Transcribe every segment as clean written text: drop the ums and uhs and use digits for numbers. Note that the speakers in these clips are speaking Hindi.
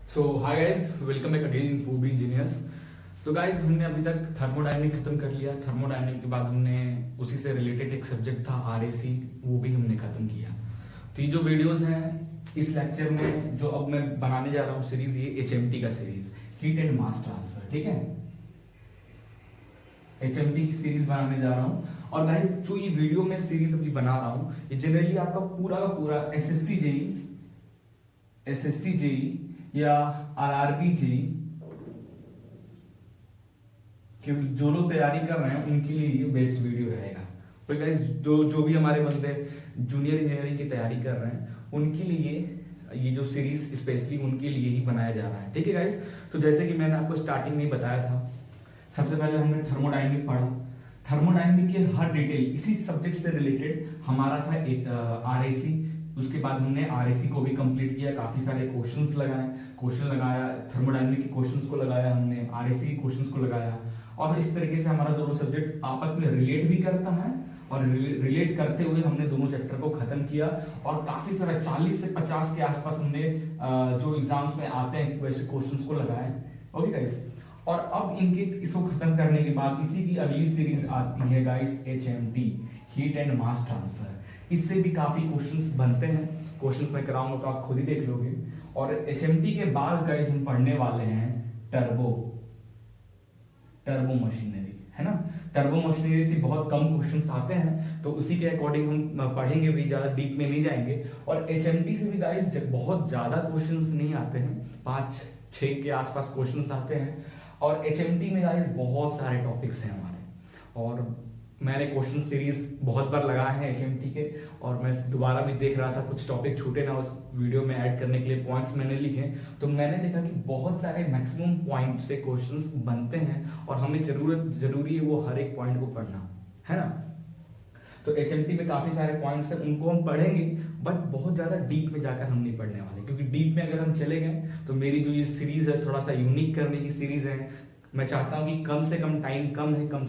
So hi guys, welcome back again in food engineers. तो गाइस, हमने अभी तक थर्मोडायनेमिक खत्म कर लिया। थर्मोडायनेमिक के बाद हमने उसी से रिलेटेड एक सब्जेक्ट था आरएसी, वो भी हमने खत्म किया। तो ये जो वीडियोस हैं इस लेक्चर में जो अब मैं बनाने जा रहा हूँ सीरीज, ये एचएमटी का series, heat and mass transfer. ठीक है, एचएमटी की सीरीज बनाने जा रहा हूँ। और गाइस, जो ये वीडियो में सीरीज अभी बना रहा हूँ, ये जनरली आपका पूरा का पूरा एसएससी जेई या आरआरबी जेई कि जो लोग तैयारी कर रहे हैं उनके लिए ये बेस्ट वीडियो रहेगा। तो गाइस, जो भी हमारे बंदे जूनियर इंजीनियरिंग की तैयारी कर रहे हैं उनके लिए ये जो सीरीज स्पेशली उनके लिए ही बनाया जा रहा है। ठीक है गाइस, तो जैसे कि मैंने आपको स्टार्टिंग में ही बताया था, सबसे पहले हमने थर्मोडायनेमिक पढ़ा। थर्मोडायनेमिक के हर डिटेल इसी सब्जेक्ट से रिलेटेड हमारा था एक आरएसी। उसके बाद हमने आरएसी को भी कंप्लीट किया, काफी सारे क्वेश्चन लगाया, थर्मोडायनेमिक के क्वेश्चंस को लगाया हमने, आरएसी के क्वेश्चंस को लगाया। और इस तरीके से हमारा दोनों सब्जेक्ट आपस में रिलेट भी करता है और रिलेट करते हुए हमने दोनों चैप्टर को खत्म किया। और काफी सारा 40 से 50 के आसपास हमने जो एग्जाम्स में आते हैं वैसे क्वेश्चंस को लगाए। ओके गाइस, और अब इनके इसको खत्म करने के बाद इसी की अगली सीरीज आती है guys, HMT, heat and mass transfer. इससे भी काफी क्वेश्चंस बनते हैं, क्वेश्चंस मैं कराऊंगा तो आप खुद ही देख लोगे। और एचएमटी के बाद गाइस हम पढ़ने वाले हैं टर्बो मशीनरी, है ना। टर्बो मशीनरी से बहुत कम क्वेश्चंस आते हैं, तो उसी के अकॉर्डिंग हम पढ़ेंगे भी, ज्यादा डीप में नहीं जाएंगे। और एचएमटी से भी गाइस बहुत ज्यादा क्वेश्चंस नहीं आते हैं, 5-6 के आसपास क्वेश्चंस आते हैं। और एचएमटी में गाइस बहुत सारे टॉपिक्स हैं हमारे, और मैंने क्वेश्चन सीरीज बहुत बार लगाए हैं एचएमटी के, और मैं दोबारा भी देख रहा था कुछ टॉपिक छूटे ना उस वीडियो में ऐड करने के लिए, पॉइंट्स मैंने लिखे, तो मैंने देखा कि बहुत सारे मैक्सिमम पॉइंट से क्वेश्चंस बनते हैं और हमें जरूरी है वो हर एक पॉइंट को पढ़ना, है ना। तो एचएमटी में काफी सारे पॉइंट्स हैं, उनको हम पढ़ेंगे, बट बहुत ज्यादा डीप में जाकर हम नहीं पढ़ने वाले, क्योंकि डीप में अगर हम चले गए तो मेरी जो ये सीरीज है थोड़ा सा यूनिक करने की सीरीज है। मैं चाहता हूं कि कम से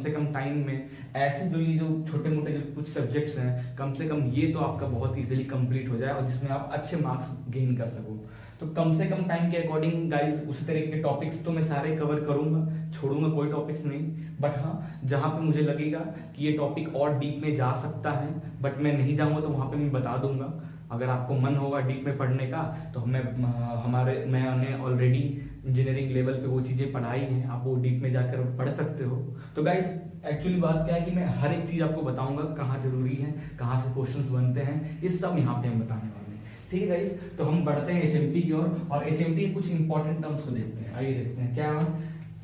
कम टाइम में ऐसे जो ये जो छोटे मोटे जो कुछ सब्जेक्ट्स हैं, कम से कम ये तो आपका बहुत इजीली कंप्लीट हो जाए और जिसमें आप अच्छे मार्क्स गेन कर सको। तो कम से कम टाइम के अकॉर्डिंग गाइस उस तरीके के टॉपिक्स तो मैं सारे कवर करूंगा, छोड़ूंगा कोई टॉपिक्स नहीं। बट हाँ, जहां पे मुझे लगेगा कि ये टॉपिक और डीप में जा सकता है बट मैं नहीं जाऊंगा, तो वहां पे मैं बता दूंगा। अगर आपको मन होगा डीप में पढ़ने का तो मैंने ऑलरेडी इंजीनियरिंग लेवल पे वो चीजें पढ़ाई हैं, आप वो डीप में जाकर पढ़ सकते हो। तो गाइस, एक्चुअली बात क्या है कि मैं हर एक चीज आपको बताऊंगा, कहाँ जरूरी है, कहाँ से क्वेश्चंस बनते हैं, ये सब यहाँ पे हम बताने वाले हैं। ठीक है गाइस, तो हम बढ़ते हैं एचएमटी की ओर, और एचएमटी के कुछ इंपॉर्टेंट टर्म्स को देखते हैं। आइए देखते हैं क्या।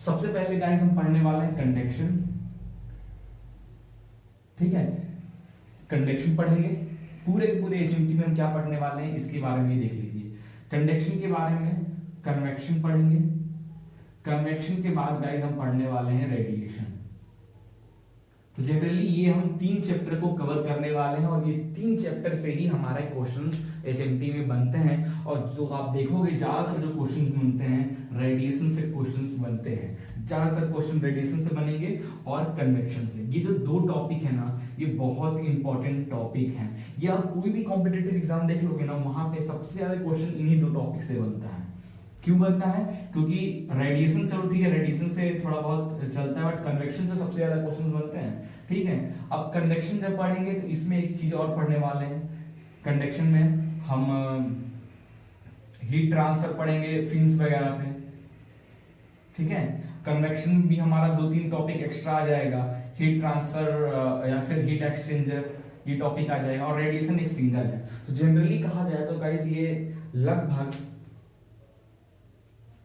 सबसे पहले गाइस हम पढ़ने वाले हैं कंडक्शन। ठीक है, कंडक्शन पढ़ेंगे। पूरे एचएमटी में हम क्या पढ़ने वाले हैं इसके बारे में देख लीजिए। कंडक्शन के बारे में कन्वेक्शन पढ़ेंगे। कन्वेक्शन के बाद गाइस हम पढ़ने वाले हैं रेडिएशन। तो जनरली ये हम 3 चैप्टर को कवर करने वाले हैं, और ये 3 चैप्टर से ही हमारे क्वेश्चंस एचएमटी में बनते हैं। और जो आप देखोगे ज्यादातर जो क्वेश्चंस बनते हैं रेडिएशन से क्वेश्चंस बनते हैं, ज्यादातर क्वेश्चन रेडिएशन से बनेंगे और कन्वेक्शन से। ये जो 2 टॉपिक है ना, ये बहुत इंपॉर्टेंट टॉपिक हैं। ये आप कोई भी कॉम्पिटिटिव एग्जाम देख लोगे ना, वहां पे सबसे ज्यादा क्वेश्चन इन्हीं 2 टॉपिक से बनता है। क्यों बनता है? क्योंकि रेडिएशन, चलो ठीक है, रेडिएशन से थोड़ा बहुत चलता है, बट कन्वेक्शन से सबसे ज्यादा क्वेश्चंस बनते हैं। ठीक है, अब कंडक्शन जब पढ़ेंगे तो इसमें एक चीज और पढ़ने वाले हैं। कंडक्शन में हम हीट ट्रांसफर पढ़ेंगे फिन्स वगैरह पे। ठीक है, कन्वेक्शन भी हमारा 2-3 टॉपिक एक्स्ट्रा आ जाएगा, हीट ट्रांसफर या फिर हीट एक्सचेंजर, ये टॉपिक आ जाएगा, और रेडिएशन एक सिंगल है। तो जनरली कहा जाए तो गाइस ये लगभग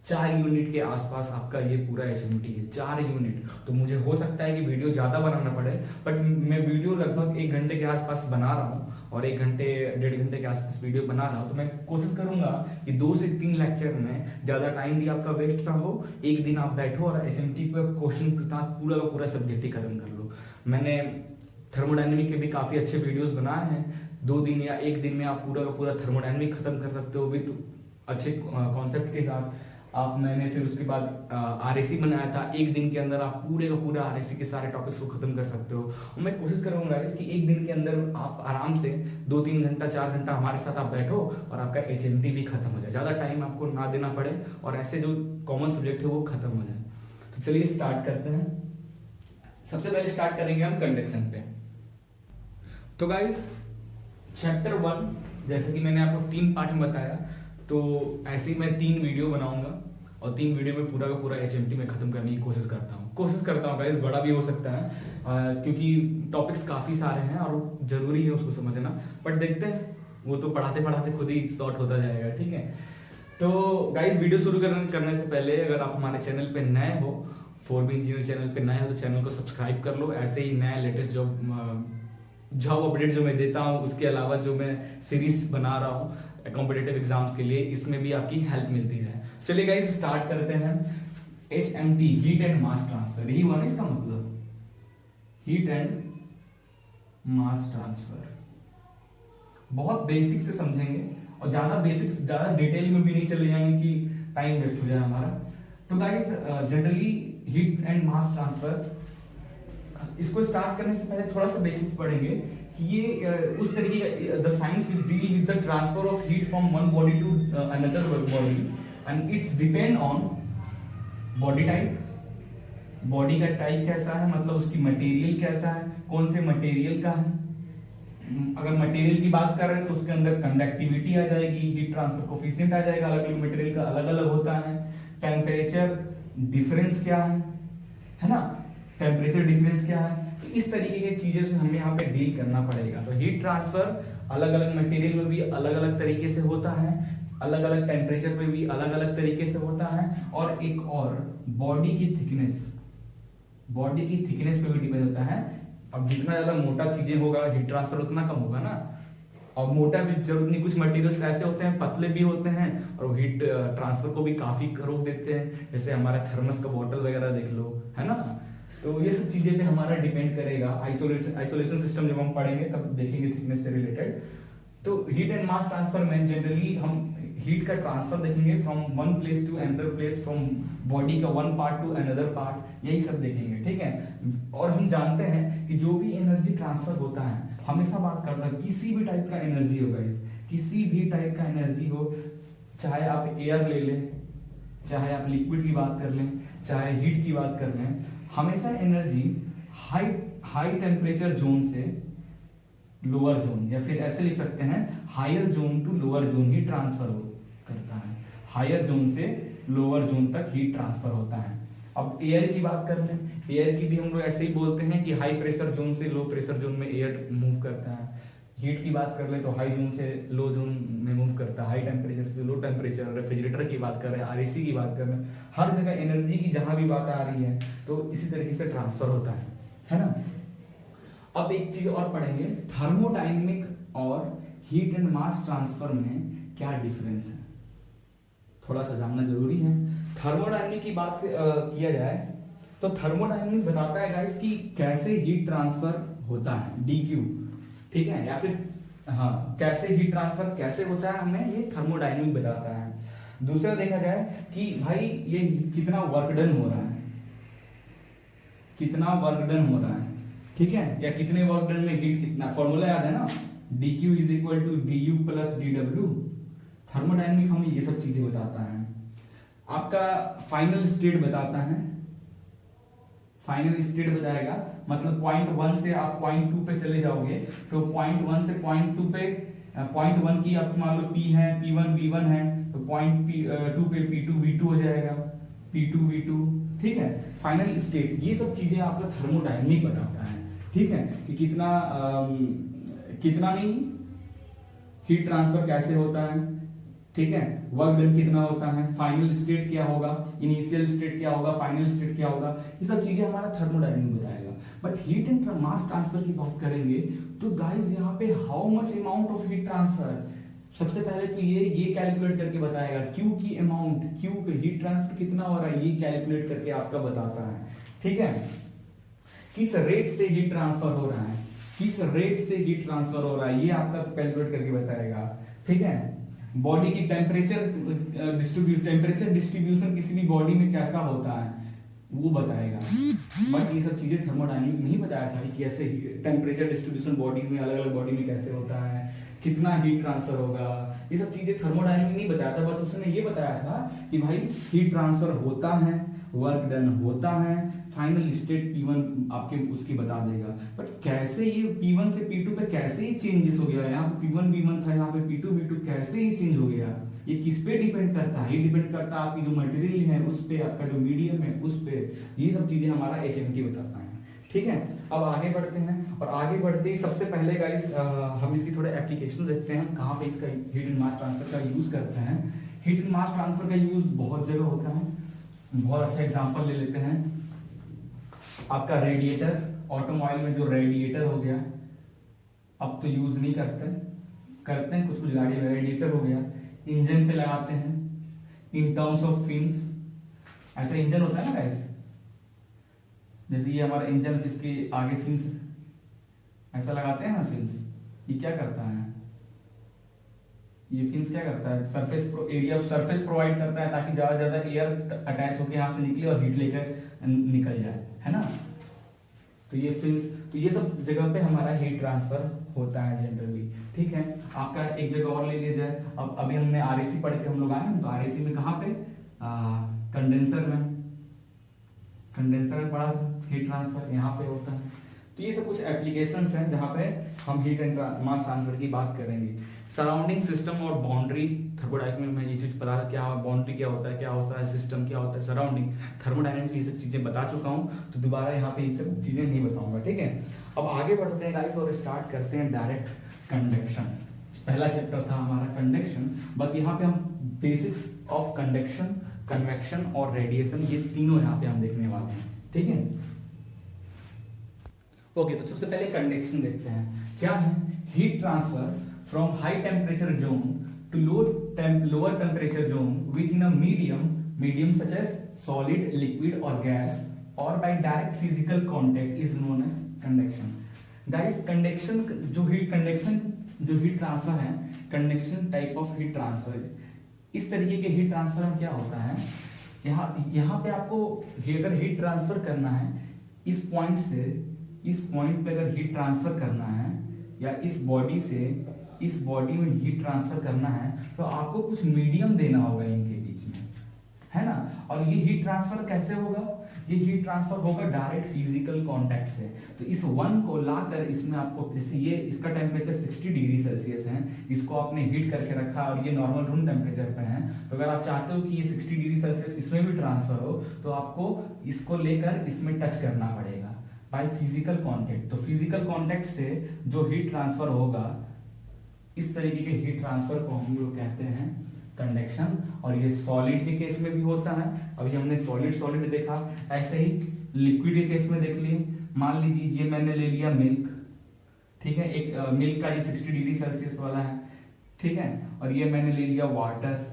4 यूनिट के आसपास आपका ये पूरा एचएमटी है, 4 यूनिट। तो मुझे हो सकता है कि वीडियो ज्यादा बनाना पड़े, बट मैं वीडियो लगभग 1 घंटे के आसपास बना रहा हूँ, और 1 घंटे 1.5 घंटे के आसपास वीडियो बना रहा हूँ। तो मैं कोशिश करूंगा कि 2 से 3 लेक्चर में ज्यादा टाइम भी आपका वेस्ट ना हो, एक दिन आप बैठो और एचएमटी पे क्वेश्चन के साथ पूरा का पूरा सब्जेक्ट ही खत्म कर लो। मैंने थर्मोडायनेमिक के भी काफी अच्छे वीडियोस बनाए हैं, 2 दिन या 1 दिन में आप पूरा का पूरा थर्मोडायनेमिक खत्म कर सकते हो विद अच्छे कॉन्सेप्ट के साथ। मैंने फिर उसके बाद आरएसी बनाया था। एक दिन के अंदर आप पूरे का पूरा आरएसी के सारे टॉपिक्स को खत्म कर सकते हो। और मैं कोशिश करूंगा कि एक दिन के अंदर आप आराम से 2-3 घंटा 4 घंटा हमारे साथ आप बैठो और आपका एचएमटी भी खत्म हो जाए, ज़्यादा टाइम आपको ना देना पड़े और ऐसे जो कॉमन सब्जेक्ट है वो खत्म हो जाए। तो चलिए स्टार्ट करते हैं। सबसे पहले स्टार्ट करेंगे हम कंडक्शन पे। तो गाइस चैप्टर 1 जैसे कि मैंने आपको 3 पार्ट में बताया, तो ऐसे ही मैं 3 वीडियो बनाऊंगा और 3 वीडियो में पूरा का पूरा एचएमटी में खत्म करने की कोशिश करता हूँ गाइस, बड़ा भी हो सकता है क्योंकि टॉपिक्स काफी सारे हैं और जरूरी है उसको समझना, बट देखते हैं, वो तो पढ़ाते पढ़ाते खुद ही सॉर्ट होता जाएगा, ठीक है। तो गाइस वीडियो शुरू करने से पहले अगर आप हमारे चैनल पे नए हो, 4B इंजीनियर चैनल पे नए हो, तो चैनल को सब्सक्राइब कर लो। ऐसे ही नया लेटेस्ट जॉब अपडेट जो मैं देता हूँ, उसके अलावा जो मैं सीरीज बना रहा हूँ कॉम्पिटेटिव एग्जाम्स के लिए, इसमें भी आपकी हेल्प मिलती है। चलिए गाइस स्टार्ट करते हैं। HMT heat and mass transfer, यही हुआ ना इसका मतलब, हीट एंड मास ट्रांसफर। बहुत बेसिक से समझेंगे और ज्यादा डिटेल में भी नहीं चले जाएंगे कि टाइम वेस्ट हो जाए हमारा। तो guys generally heat and mass transfer, इसको स्टार्ट करने से पहले थोड़ा सा बेसिक्स पढ़ेंगे कि ये उस तरीके का the science which deal with the transfer of heat from one body to another body and its depend on body type. Body का टाइप कैसा है, मतलब उसकी मटेरियल कैसा है, कौन से मटेरियल का है। अगर मटेरियल की बात कर रहे हैं तो उसके अंदर कंडक्टिविटी आ जाएगी, हीट ट्रांसफर कोफिशिएंट आ जाएगा, अलग अलग मटेरियल का अलग अलग होता है। टेम्परेचर डिफरेंस क्या है ना, टेम्परेचर डिफरेंस क्या है। तो इस तरीके की चीजें से हमें यहाँ पे डील करना पड़ेगा। तो हीट ट्रांसफर अलग अलग मटेरियल में भी अलग अलग तरीके से होता है, अलग अलग टेम्परेचर पे भी अलग अलग तरीके से होता है। और एक और बॉडी की थिकनेस पे भी डिपेंड होता है। अब जितना ज्यादा मोटा चीजें होगा हीट ट्रांसफर उतना कम होगा ना, और मोटा भी जरूरत नहीं, कुछ मटेरियल्स ऐसे होते हैं पतले भी होते हैं और हीट ट्रांसफर को भी काफी रोक देते हैं, जैसे हमारा थर्मस का बोतल वगैरह देख लो, है ना। तो ये सब चीजें पे हमारा डिपेंड करेगा। आइसोलेशन सिस्टम जब हम पढ़ेंगे तब देखेंगे थिकनेस से रिलेटेड। तो हीट एंड मास ट्रांसफर में जनरली हम हीट का ट्रांसफर देखेंगे from one place to another place, from body का one part to another part, यही सब देखेंगे, ठीक है। और हम जानते हैं कि जो भी एनर्जी ट्रांसफर होता है, हमेशा बात करता है किसी भी टाइप का एनर्जी हो गाइस, किसी भी टाइप का एनर्जी हो, चाहे आप एयर ले लें, चाहे आप लिक्विड की बात कर लें, चाहे हीट की बात कर लें, हमेशा एनर्जी हाई टेम्परेचर जोन से लोअर जोन, या फिर ऐसे लिख सकते हैं higher zone to lower zone ही ट्रांसफर करता है। हायर जोन से लोअर जोन तक हीट ट्रांसफर होता है। अब एयर की बात कर लें, एयर की भी हम लोग ऐसे ही बोलते हैं कि हाई प्रेशर जोन से लो प्रेशर जोन में एयर मूव करता है। हीट की बात कर ले तो हाई जोन से लो जोन में मूव करता है, हाई टेम्परेचर से लो टेम्परेचर। रेफ्रिजरेटर की बात कर रहे हैं, आरएसी की बात कर रहे हैं, हर जगह एनर्जी की जहां भी बात आ रही है तो इसी तरीके से ट्रांसफर होता है ना। अब एक चीज और पढ़ेंगे, थर्मोडायनेमिक और हीट एंड मास ट्रांसफर में क्या डिफरेंस है, थोड़ा सा जानना जरूरी है। थर्मोडायनेमिक की बात किया जाए तो थर्मोडायनेमिक बताता है गाइस कि कैसे हीट ट्रांसफर होता है, डीक्यू, ठीक है, या फिर हाँ कैसे हीट ट्रांसफर कैसे होता है, हमें ये थर्मोडायनेमिक बताता है। दूसरा देखा जाए कि भाई ये कितना वर्क डन हो रहा है, कितना वर्क डन हो रहा है, ठीक है, या कितने वर्क डन में हीट कितना, फॉर्मूला याद है ना, dq is equal to du plus dw। Thermodynamic हमें ये सब चीजें बताता है। आपका फाइनल स्टेट बताता है, फाइनल स्टेट बताएगा, मतलब पॉइंट 1 से आप पॉइंट 2 पे चले जाओगे तो पॉइंट 1 से पॉइंट 2 पे, पॉइंट 1 की आप मान लो P है, P1 V1 है, तो पॉइंट 2 पे P2 V2 हो जाएगा, P2 V2, ठीक है। फाइनल स्टेट, ये सब चीजें आपका थर्मोडायनेमिक बताता है, ठीक है, कि कितना नहीं हीट ट्रांसफर कैसे होता है, ठीक है, वर्क डन कितना होता है, फाइनल स्टेट क्या होगा, इनिशियल स्टेट क्या होगा, फाइनल स्टेट क्या होगा, ये सब चीजें हमारा थर्मोडायनेमिक बताएगा। But heat and mass transfer की बात करेंगे तो गाइस यहाँ पे how much amount of heat transfer, सबसे पहले तो ये कैलकुलेट करके बताएगा, क्यू की अमाउंट, क्यू हीट ट्रांसफर कितना हो रहा है ये कैलकुलेट करके आपका बताता है, ठीक है। किस रेट से हीट ट्रांसफर हो रहा है, किस रेट से हीट ट्रांसफर हो रहा है ये आपका कैलकुलेट करके बताएगा, ठीक है। बॉडी की टेम्परेचर डिस्ट्रीब्यूशन किसी भी बॉडी में कैसा होता है वो बताएगा। बट ये सब चीजें थर्मोडायनेमिक नहीं बताया था कि कैसे टेम्परेचर डिस्ट्रीब्यूशन बॉडी में, अलग अलग बॉडी में कैसे होता है, कितना हीट ट्रांसफर होगा, ये सब चीजें थर्मोडायनेमिक नहीं बताया था। बस उसने ये बताया था कि भाई हीट ट्रांसफर होता है, वर्क डन होता है, फाइनल स्टेट P1 आपके उसकी बता देगा। बट कैसे ये P1 से P2 पे कैसे ये चेंजेस हो गया, यहाँ पे P1 V1 था, यहाँ पे P2 V2 कैसे ये चेंज हो गया, ये किस पे डिपेंड करता है? ये डिपेंड करता है आपकी जो मटेरियल है उस पे, आपका जो मीडियम है उस पे। ये सब चीजें हमारा HMT बताता है। ठीक है, अब आगे बढ़ते हैं, और आगे बढ़ते ही सबसे पहले गाइस हम इसकी थोड़े एप्लीकेशन देखते हैं, कहाँ पे इसका हीट एंड मास ट्रांसफर का यूज करते हैं। हीट एंड मास ट्रांसफर का यूज बहुत जगह होता है। बहुत अच्छा एग्जांपल ले लेते हैं, आपका रेडिएटर, ऑटोमोबाइल में जो रेडिएटर हो गया, अब तो यूज नहीं करते हैं कुछ कुछ गाड़ी में रेडिएटर हो गया, इंजन पे लगाते हैं इन टर्म्स ऑफ फिन्स। ऐसा इंजन होता है ना गाइस, जैसे ये हमारा इंजन, इसके आगे फिन्स ऐसा लगाते हैं ना फिन्स। ये क्या करता है, ये फिन्स क्या करता है, सरफेस प्रोवाइड करता है ताकि ज्यादा ज्यादा एयर अटैच होकर यहाँ से निकले और हीट लेकर निकल जाए, है ना। तो ये फिन्स, तो ये सब जगह पे हमारा हीट ट्रांसफर होता है जनरली। ठीक है, आपका एक जगह और ले लिया जाए, अब अभी हमने RAC पढ़ के हम लोग आए हैं, तो RAC में कहाँ पे, कंडेंसर में पढ़ा था हीट ट्रांसफर, यहाँ पे होता है। तो ये सब कुछ एप्लीकेशंस हैं जहाँ पे हम हीट एंड मास ट्रांसफर की बात करेंगे। सराउंडिंग सिस्टम और बाउंड्री, थर्मोडायनेमिक में ये चीज पता क्या, बाउंड्री क्या होता है, सिस्टम क्या होता है, सराउंडिंग, थर्मोडायनेमिक ये सब चीजें बता चुका हूँ, तो दोबारा यहाँ पे ये सब चीजें नहीं बताऊंगा। ठीक है, अब आगे बढ़ते हैं गाइस और स्टार्ट करते हैं डायरेक्ट कंडक्शन। पहला चैप्टर था हमारा कंडक्शन, बट यहाँ पे हम बेसिक्स ऑफ कंडक्शन, कन्वेक्शन और रेडिएशन, ये तीनों यहाँ पे हम देखने वाले हैं। ठीक है, ओके, तो सबसे पहले कंडक्शन देखते हैं। क्या है, heat transfer from high temperature zone to lower temperature zone within a medium such as solid, liquid और गैस, और by direct physical contact is known as conduction. Guys conduction जो हीट ट्रांसफर है, conduction type of heat transfer, इस तरीके के हीट ट्रांसफर में क्या होता है, यहाँ पे आपको अगर हीट ट्रांसफर करना है, इस पॉइंट पे अगर हीट ट्रांसफर करना है, या इस बॉडी से इस बॉडी में हीट ट्रांसफर करना है, तो आपको कुछ मीडियम देना होगा इनके बीच में, है ना। और ये हीट ट्रांसफर कैसे होगा, ये हीट ट्रांसफर होगा डायरेक्ट फिजिकल कांटेक्ट से। तो इस वन को लाकर इसमें आपको, जैसे ये इसका टेम्परेचर 60 डिग्री सेल्सियस है, इसको आपने हीट करके रखा और ये नॉर्मल रूम टेम्परेचर पे है, तो अगर आप चाहते हो कि ये 60 डिग्री सेल्सियस इसमें भी ट्रांसफर हो, तो आपको इसको लेकर इसमें टच करना पड़ेगा बाय फिजिकल कांटेक्ट। तो फिजिकल कांटेक्ट से जो हीट ट्रांसफर होगा, इस तरीके के हीट ट्रांसफर को हम लोग कहते हैं कंडक्शन। और ये सॉलिड के केस में भी होता है, अभी हमने सॉलिड देखा, ऐसे ही लिक्विड के केस में देख लिए। मान लीजिए ये मैंने ले लिया मिल्क, ठीक है, एक मिल्क का ये 60 डिग्री सेल्सियस वाला है, ठीक है, और ये मैंने ले लिया वाटर,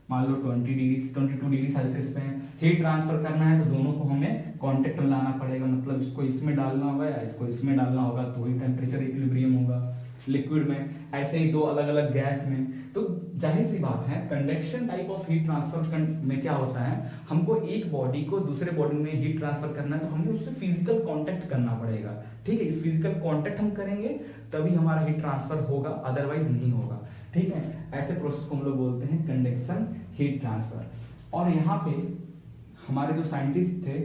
मान लो 22 डिग्री सेल्सियस पे हीट ट्रांसफर करना है, तो दोनों को हमें कांटेक्ट में लाना पड़ेगा, मतलब इसको इसमें डालना होगा या इसको इसमें डालना होगा, तो ही टेम्परेचर इक्विलिब्रियम होगा। लिक्विड में ऐसे ही दो अलग अलग गैस में, तो जाहिर सी बात है conduction type of heat transfer में क्या होता है, हमको एक बॉडी को दूसरे बॉडी में हीट ट्रांसफर करना है, तो हमें उससे फिजिकल कांटेक्ट करना पड़ेगा। ठीक है, इस फिजिकल कांटेक्ट हम करेंगे तभी हमारा हीट ट्रांसफर होगा, अदरवाइज नहीं होगा। ठीक है, ऐसे प्रोसेस को हम लोग बोलते हैं कंडक्शन हीट ट्रांसफर। और यहाँ पे हमारे जो साइंटिस्ट थे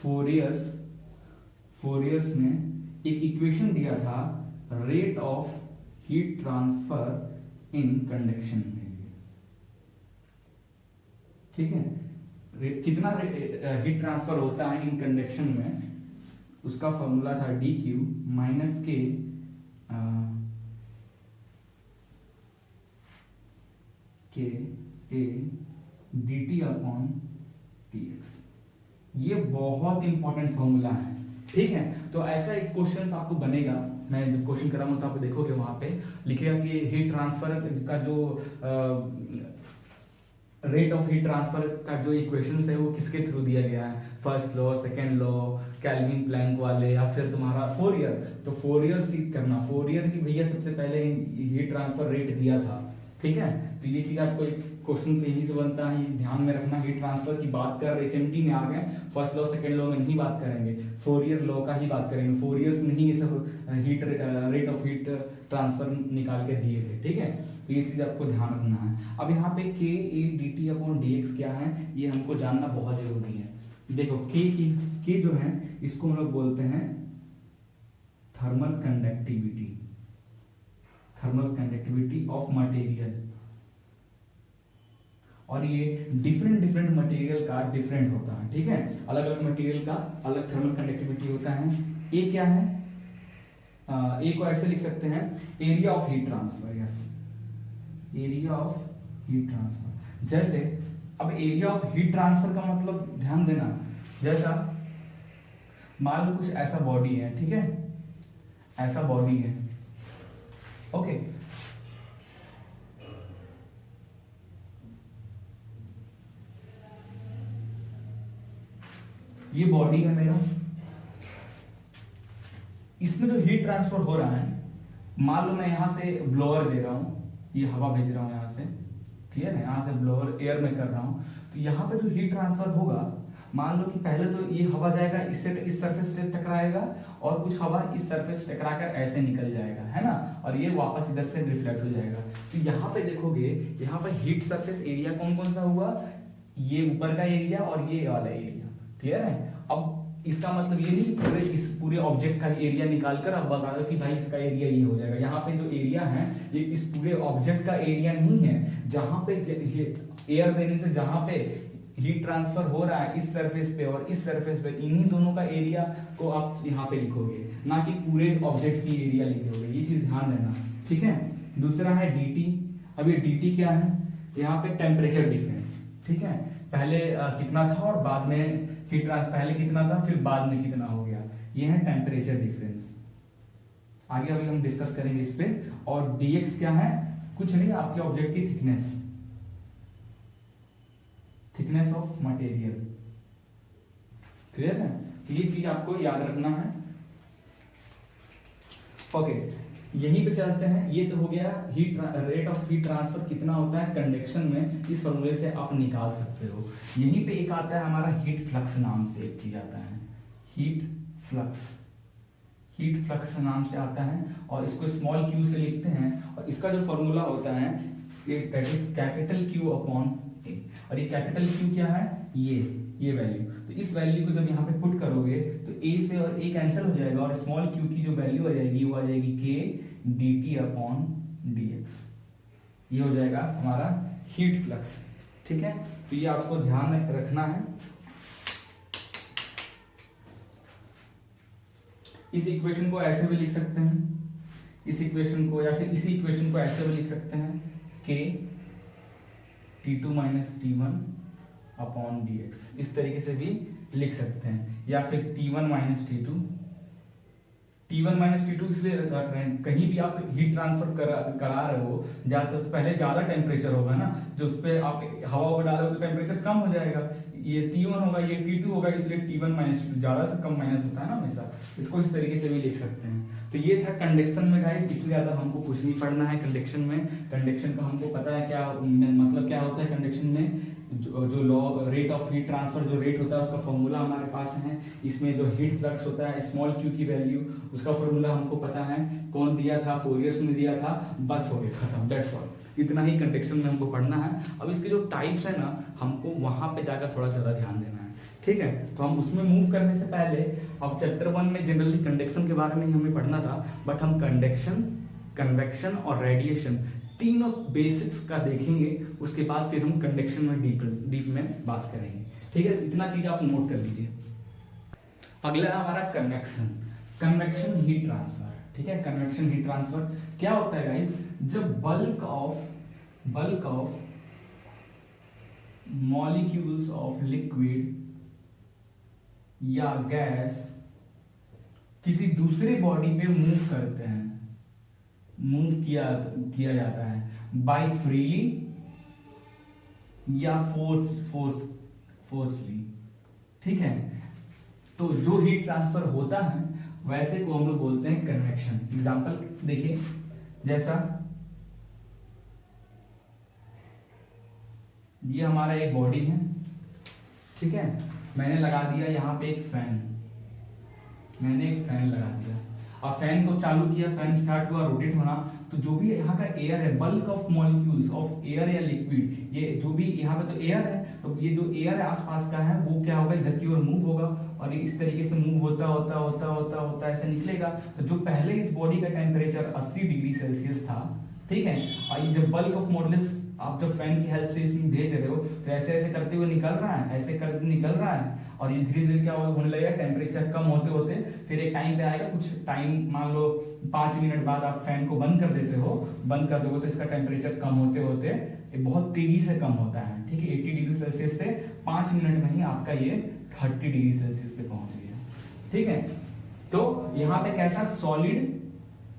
फोरियर्स ने एक इक्वेशन दिया था, rate of heat transfer in conduction में। ठीक है, कितना हीट ट्रांसफर होता है इन कंडक्शन में, उसका फॉर्मूला था dq माइनस के a dt अपॉन dx। ये बहुत इंपॉर्टेंट फॉर्मूला है। ठीक है, तो ऐसा एक क्वेश्चन आपको बनेगा, मैं जब क्वेश्चन कराऊंगा तो आप देखोगे वहां पे लिखेगा कि हीट ट्रांसफर का जो रेट ऑफ हीट ट्रांसफर का जो इक्वेशंस है वो किसके थ्रू दिया गया है, first law, second law, Kelvin Planck वाले, या फिर तुम्हारा फोरियर। तो फोरियर सीख करना, फोरियर ही भैया सबसे पहले हीट ट्रांसफर रेट दिया था। ठीक है, तो ये चीज आपको एक क्वेश्चन तो यही से बनता है, ये ध्यान में रखना। हीट ट्रांसफर की बात कर रहे एचएमटी में आ गए, फर्स्ट लॉ सेकंड लॉ में नहीं बात करेंगे, फोरियर लॉ का ही बात करेंगे। फोरियर्स में ही ये सब heat rate of heat transfer निकाल के दिए थे, ठीक है। तो ये चीज आपको ध्यान रखना है। अब यहाँ पे के A D T upon D x क्या है, ये हमको जानना बहुत जरूरी है। देखो के जो है इसको हम लोग बोलते हैं thermal conductivity, thermal conductivity of material. और ये डिफरेंट मटेरियल का डिफरेंट होता है, ठीक है। अलग अलग मटेरियल का अलग थर्मल कंडक्टिविटी होता है। ए क्या है, ए को ऐसे लिख सकते हैं area of heat transfer, yes, area of heat transfer. जैसे अब एरिया ऑफ हीट ट्रांसफर का मतलब ध्यान देना, जैसा मान लो कुछ ऐसा बॉडी है, ठीक है, ऐसा बॉडी है, ओके। ये बॉडी है मेरा, इसमें जो हीट ट्रांसफर हो रहा है, मान लो मैं यहां से ब्लोअर दे रहा हूं, ये हवा भेज रहा हूं यहां से, ठीक है ना, यहां से ब्लोअर एयर में कर रहा हूं, तो यहां पे जो हीट ट्रांसफर होगा, मान लो कि पहले तो ये हवा जाएगा इससे, इस सरफेस से टकराएगा, और कुछ हवा इस सरफेस से टकराकर ऐसे निकल जाएगा, है ना, और ये वापस इधर से रिफ्लेक्ट हो जाएगा। तो यहाँ पे देखोगे, यहाँ पे हीट सरफेस एरिया कौन कौन सा हुआ, ये ऊपर का एरिया और ये वाला एरिया, क्लियर है। अब इसका मतलब ये नहीं पूरे इस पूरे ऑब्जेक्ट का एरिया निकालकर अब बता दो कि भाई इसका एरिया ये हो जाएगा। यहाँ पे जो एरिया है ये इस पूरे ऑब्जेक्ट का एरिया नहीं है, जहां पे एयर देने से जहां पे हीट ट्रांसफर हो रहा है इस सरफेस पे और इस सरफेस पे, इन्हीं दोनों का एरिया को आप यहाँ पे लिखोगे, ना कि पूरे ऑब्जेक्ट की एरिया लिखोगे, ये चीज ध्यान देना, ठीक है। दूसरा है dt। अब ये dt क्या है, यहाँ पे टेम्परेचर डिफरेंस, ठीक है, पहले कितना था और बाद में हीट ट्रांसफर, पहले कितना था फिर बाद में कितना हो गया, ये है टेम्परेचर डिफरेंस। आगे अभी हम डिस्कस करेंगे इस पे। और dx क्या है, कुछ नहीं, आपके ऑब्जेक्ट की thickness, thickness of material, clear है। तो ये चीज आपको याद रखना है, ओके। यहीं पे चलते हैं, ये तो हो गया heat rate of heat transfer कितना होता है कंडक्शन में, इस फॉर्मूले से आप निकाल सकते हो। यहीं पे एक आता है हमारा हीट फ्लक्स नाम से एक चीज आता है, हीट फ्लक्स, हीट फ्लक्स नाम से आता है, और इसको स्मॉल क्यू से लिखते हैं, और इसका जो फॉर्मूला होता है कैपिटल क्यू अपॉन ए। और ये कैपिटल क्यू क्या है, ये वैल्यू, तो इस वैल्यू को जब यहाँ पे पुट करोगे तो ए से और ए कैंसिल हो जाएगा, और स्मॉल क्यू की जो वैल्यू आ जाएगी वो आ जाएगी के D T upon D x, ये हो जाएगा हमारा हीट फ्लक्स, ठीक है। तो ये आपको ध्यान रखना है। इस इक्वेशन को ऐसे भी लिख सकते हैं, इस इक्वेशन को, या फिर इसी इक्वेशन को ऐसे भी लिख सकते हैं, के T2 minus T1 upon dx, इस तरीके से भी लिख सकते हैं, या फिर T1 minus T2, T1 minus T2 इसलिए रख रहे हैं, कहीं भी आप हीट ट्रांसफर करा रहे हो ज्यादा, तो पहले ज्यादा टेम्परेचर होगा ना, जो उस पर आप हवा डालोगे तो टेम्परेचर कम हो जाएगा, ये T1 होगा, ये T2 होगा, इसलिए T1 माइनस T2, ज्यादा से कम माइनस होता है ना हमेशा, इसको इस तरीके से भी लिख सकते हैं। तो ये था कंडक्शन में गाइस, इससे ज्यादा हमको कुछ नहीं पढ़ना है कंडक्शन में। कंडक्शन का हमको पता है क्या मतलब क्या होता है कंडक्शन में, जो law rate of heat transfer जो रेट होता है उसका फॉर्मूला हमारे पास है, इसमें जो हीट फ्लक्स होता है स्मॉल क्यू की वैल्यू, उसका फॉर्मूला हमको पता है, कौन दिया था, फोरियर्स में दिया था, बस हो गया खत्म, दैट्स ऑल। इतना ही कंडक्शन में हमको पढ़ना है। अब इसके जो टाइप्स है ना, हमको वहां पे जाकर थोड़ा ज्यादा ध्यान देना है, ठीक है। तो हम उसमें मूव करने से पहले, अब चैप्टर 1 में जनरली कंडक्शन के बारे में ही हमें पढ़ना था, बट हम कंडक्शन, कन्वेक्शन और रेडिएशन तीनों बेसिक्स का देखेंगे, उसके बाद फिर हम कंडक्शन में डीप में बात करेंगे, ठीक है। इतना चीज आप नोट कर लीजिए। अगला है हमारा कन्वेक्शन, कन्वेक्शन हीट ट्रांसफर, ठीक है। कन्वेक्शन हीट ट्रांसफर क्या होता है गाइस, जब bulk of molecules of liquid या गैस किसी दूसरे बॉडी पे मूव करते हैं, मूव किया जाता है बाय फ्रीली या फोर्सली, ठीक है। तो जो हीट ट्रांसफर होता है वैसे को हम लोग बोलते हैं कन्वेक्शन। एग्जांपल देखिए, जैसा ये हमारा एक बॉडी है, ठीक है। मैंने लगा दिया यहाँ पे एक फैन, मैंने एक फैन लगा दिया। अब फैन को चालू किया, फैन स्टार्ट हुआ रोटेट होना, तो जो भी यहाँ का एयर है, bulk of molecules of air या लिक्विड, ये जो भी यहाँ पे तो एयर है, तो ये जो एयर है आसपास का है वो क्या होगा, इधर की ओर मूव होगा और ये इस तरीके से मूव होता होता होता होता होता ऐसे निकलेगा। तो जो पहले इस बॉडी का टेम्परेचर 80 डिग्री सेल्सियस था, ठीक है, और ये जब बल्क ऑफ मॉलिक्यूल्स आप जब फैन की हेल्प से इसमें भेज रहे हो तो ऐसे ऐसे करते हुए निकल रहा है, ऐसे करते निकल रहा है, और ये धीरे धीरे क्या होने लगेगा, टेम्परेचर कम होते होते फिर एक टाइम पे आएगा, कुछ टाइम मान लो 5 मिनट बाद आप फैन को बंद कर देते हो, बंद कर दोगे तो इसका टेम्परेचर कम होते होते ये बहुत तेजी से कम होता है, ठीक है। 80 डिग्री सेल्सियस से 5 मिनट में ही आपका ये 30 डिग्री सेल्सियस पे पहुंच गया, ठीक है। तो यहाँ पे कैसा सॉलिड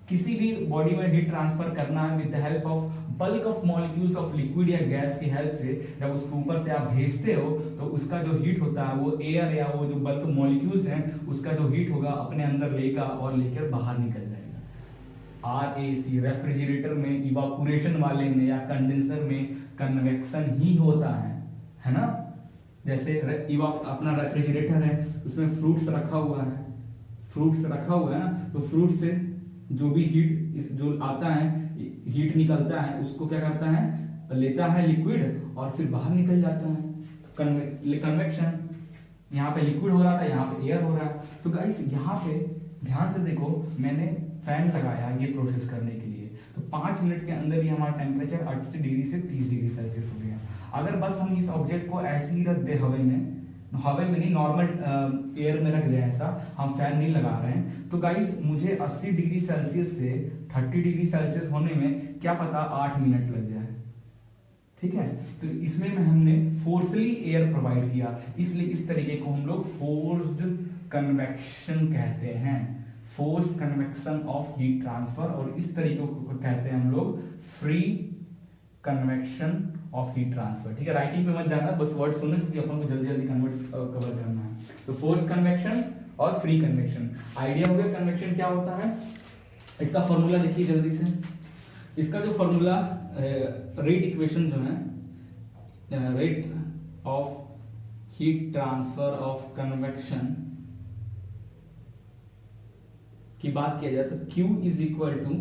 किसी भी बॉडी में हीट ट्रांसफर करना है with the help of bulk of molecules of liquid या गैस की हेल्प से, जब उसको ऊपर से आप भेजते हो तो उसका जो हीट होता है वो एयर या वो जो बल्क मॉलिक्यूल्स हैं उसका जो हीट होगा अपने अंदर लेगा और लेकर बाहर निकल जाएगा। RAC रेफ्रिजरेटर में, इवापोरेशन वाले में या कंडेंसर में कन्वेक्शन ही होता है ना। जैसे अपना रेफ्रिजरेटर है, उसमें फ्रूट्स रखा हुआ है, फ्रूट्स रखा हुआ है ना, तो फ्रूट से जो भी हीट जो आता है, हीट निकलता है, उसको क्या करता है, लेता है लिक्विड और फिर बाहर निकल जाता है, कन्वेक्शन। यहाँ पे लिक्विड हो रहा था, यहाँ पे एयर हो रहा है। तो गाइस यहाँ पे ध्यान से देखो, मैंने फैन लगाया ये प्रोसेस करने के लिए, तो 5 मिनट के अंदर ही हमारा टेम्परेचर 80 डिग्री से 30 डिग्री सेल्सियस हो गया। अगर बस हम इस ऑब्जेक्ट को ऐसे ही रख दे हवे में नहीं, नॉर्मल एयर में रख दे, ऐसा हम फैन नहीं लगा रहे हैं, तो गाइस मुझे 80 डिग्री सेल्सियस से 30 डिग्री सेल्सियस होने में क्या पता 8 मिनट लग जाए, ठीक है। तो इसमें हमने फोर्सली एयर प्रोवाइड किया, इसलिए इस तरीके को हम लोग फोर्स्ड कन्वेक्शन कहते हैं, forced convection of heat transfer, और इस तरीके को कहते हैं हम लोग free convection of heat transfer, ठीक है। राइटिंग पे मत जाना, बस वर्ड सुनने से अपन को जल्दी जल्दी कवर करना है। तो फोर्स्ड कन्वेक्शन और फ्री कन्वेक्शन, आइडिया हो गया कन्वेक्शन क्या होता है। इसका फॉर्मूला देखिए जल्दी से, इसका जो फॉर्मूला रेट इक्वेशन जो है, rate of heat transfer of convection की बात किया जाए तो Q is equal to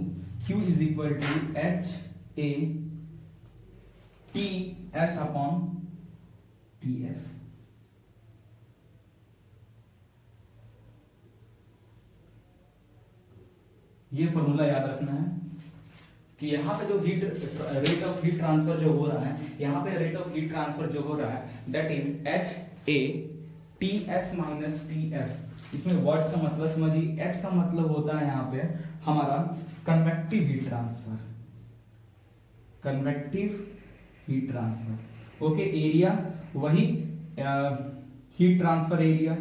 H A T S upon TF। ये फॉर्मूला याद रखना है कि यहाँ पे जो रेट ऑफ हीट ट्रांसफर जो हो रहा है, यहाँ पे रेट ऑफ हीट ट्रांसफर जो हो रहा है that is HA TS minus TF। इसमें वर्ड्स का मतलब समझिए, H का मतलब होता है यहाँ पे हमारा convective heat transfer, convective heat transfer, okay. Area वही हीट ट्रांसफर एरिया,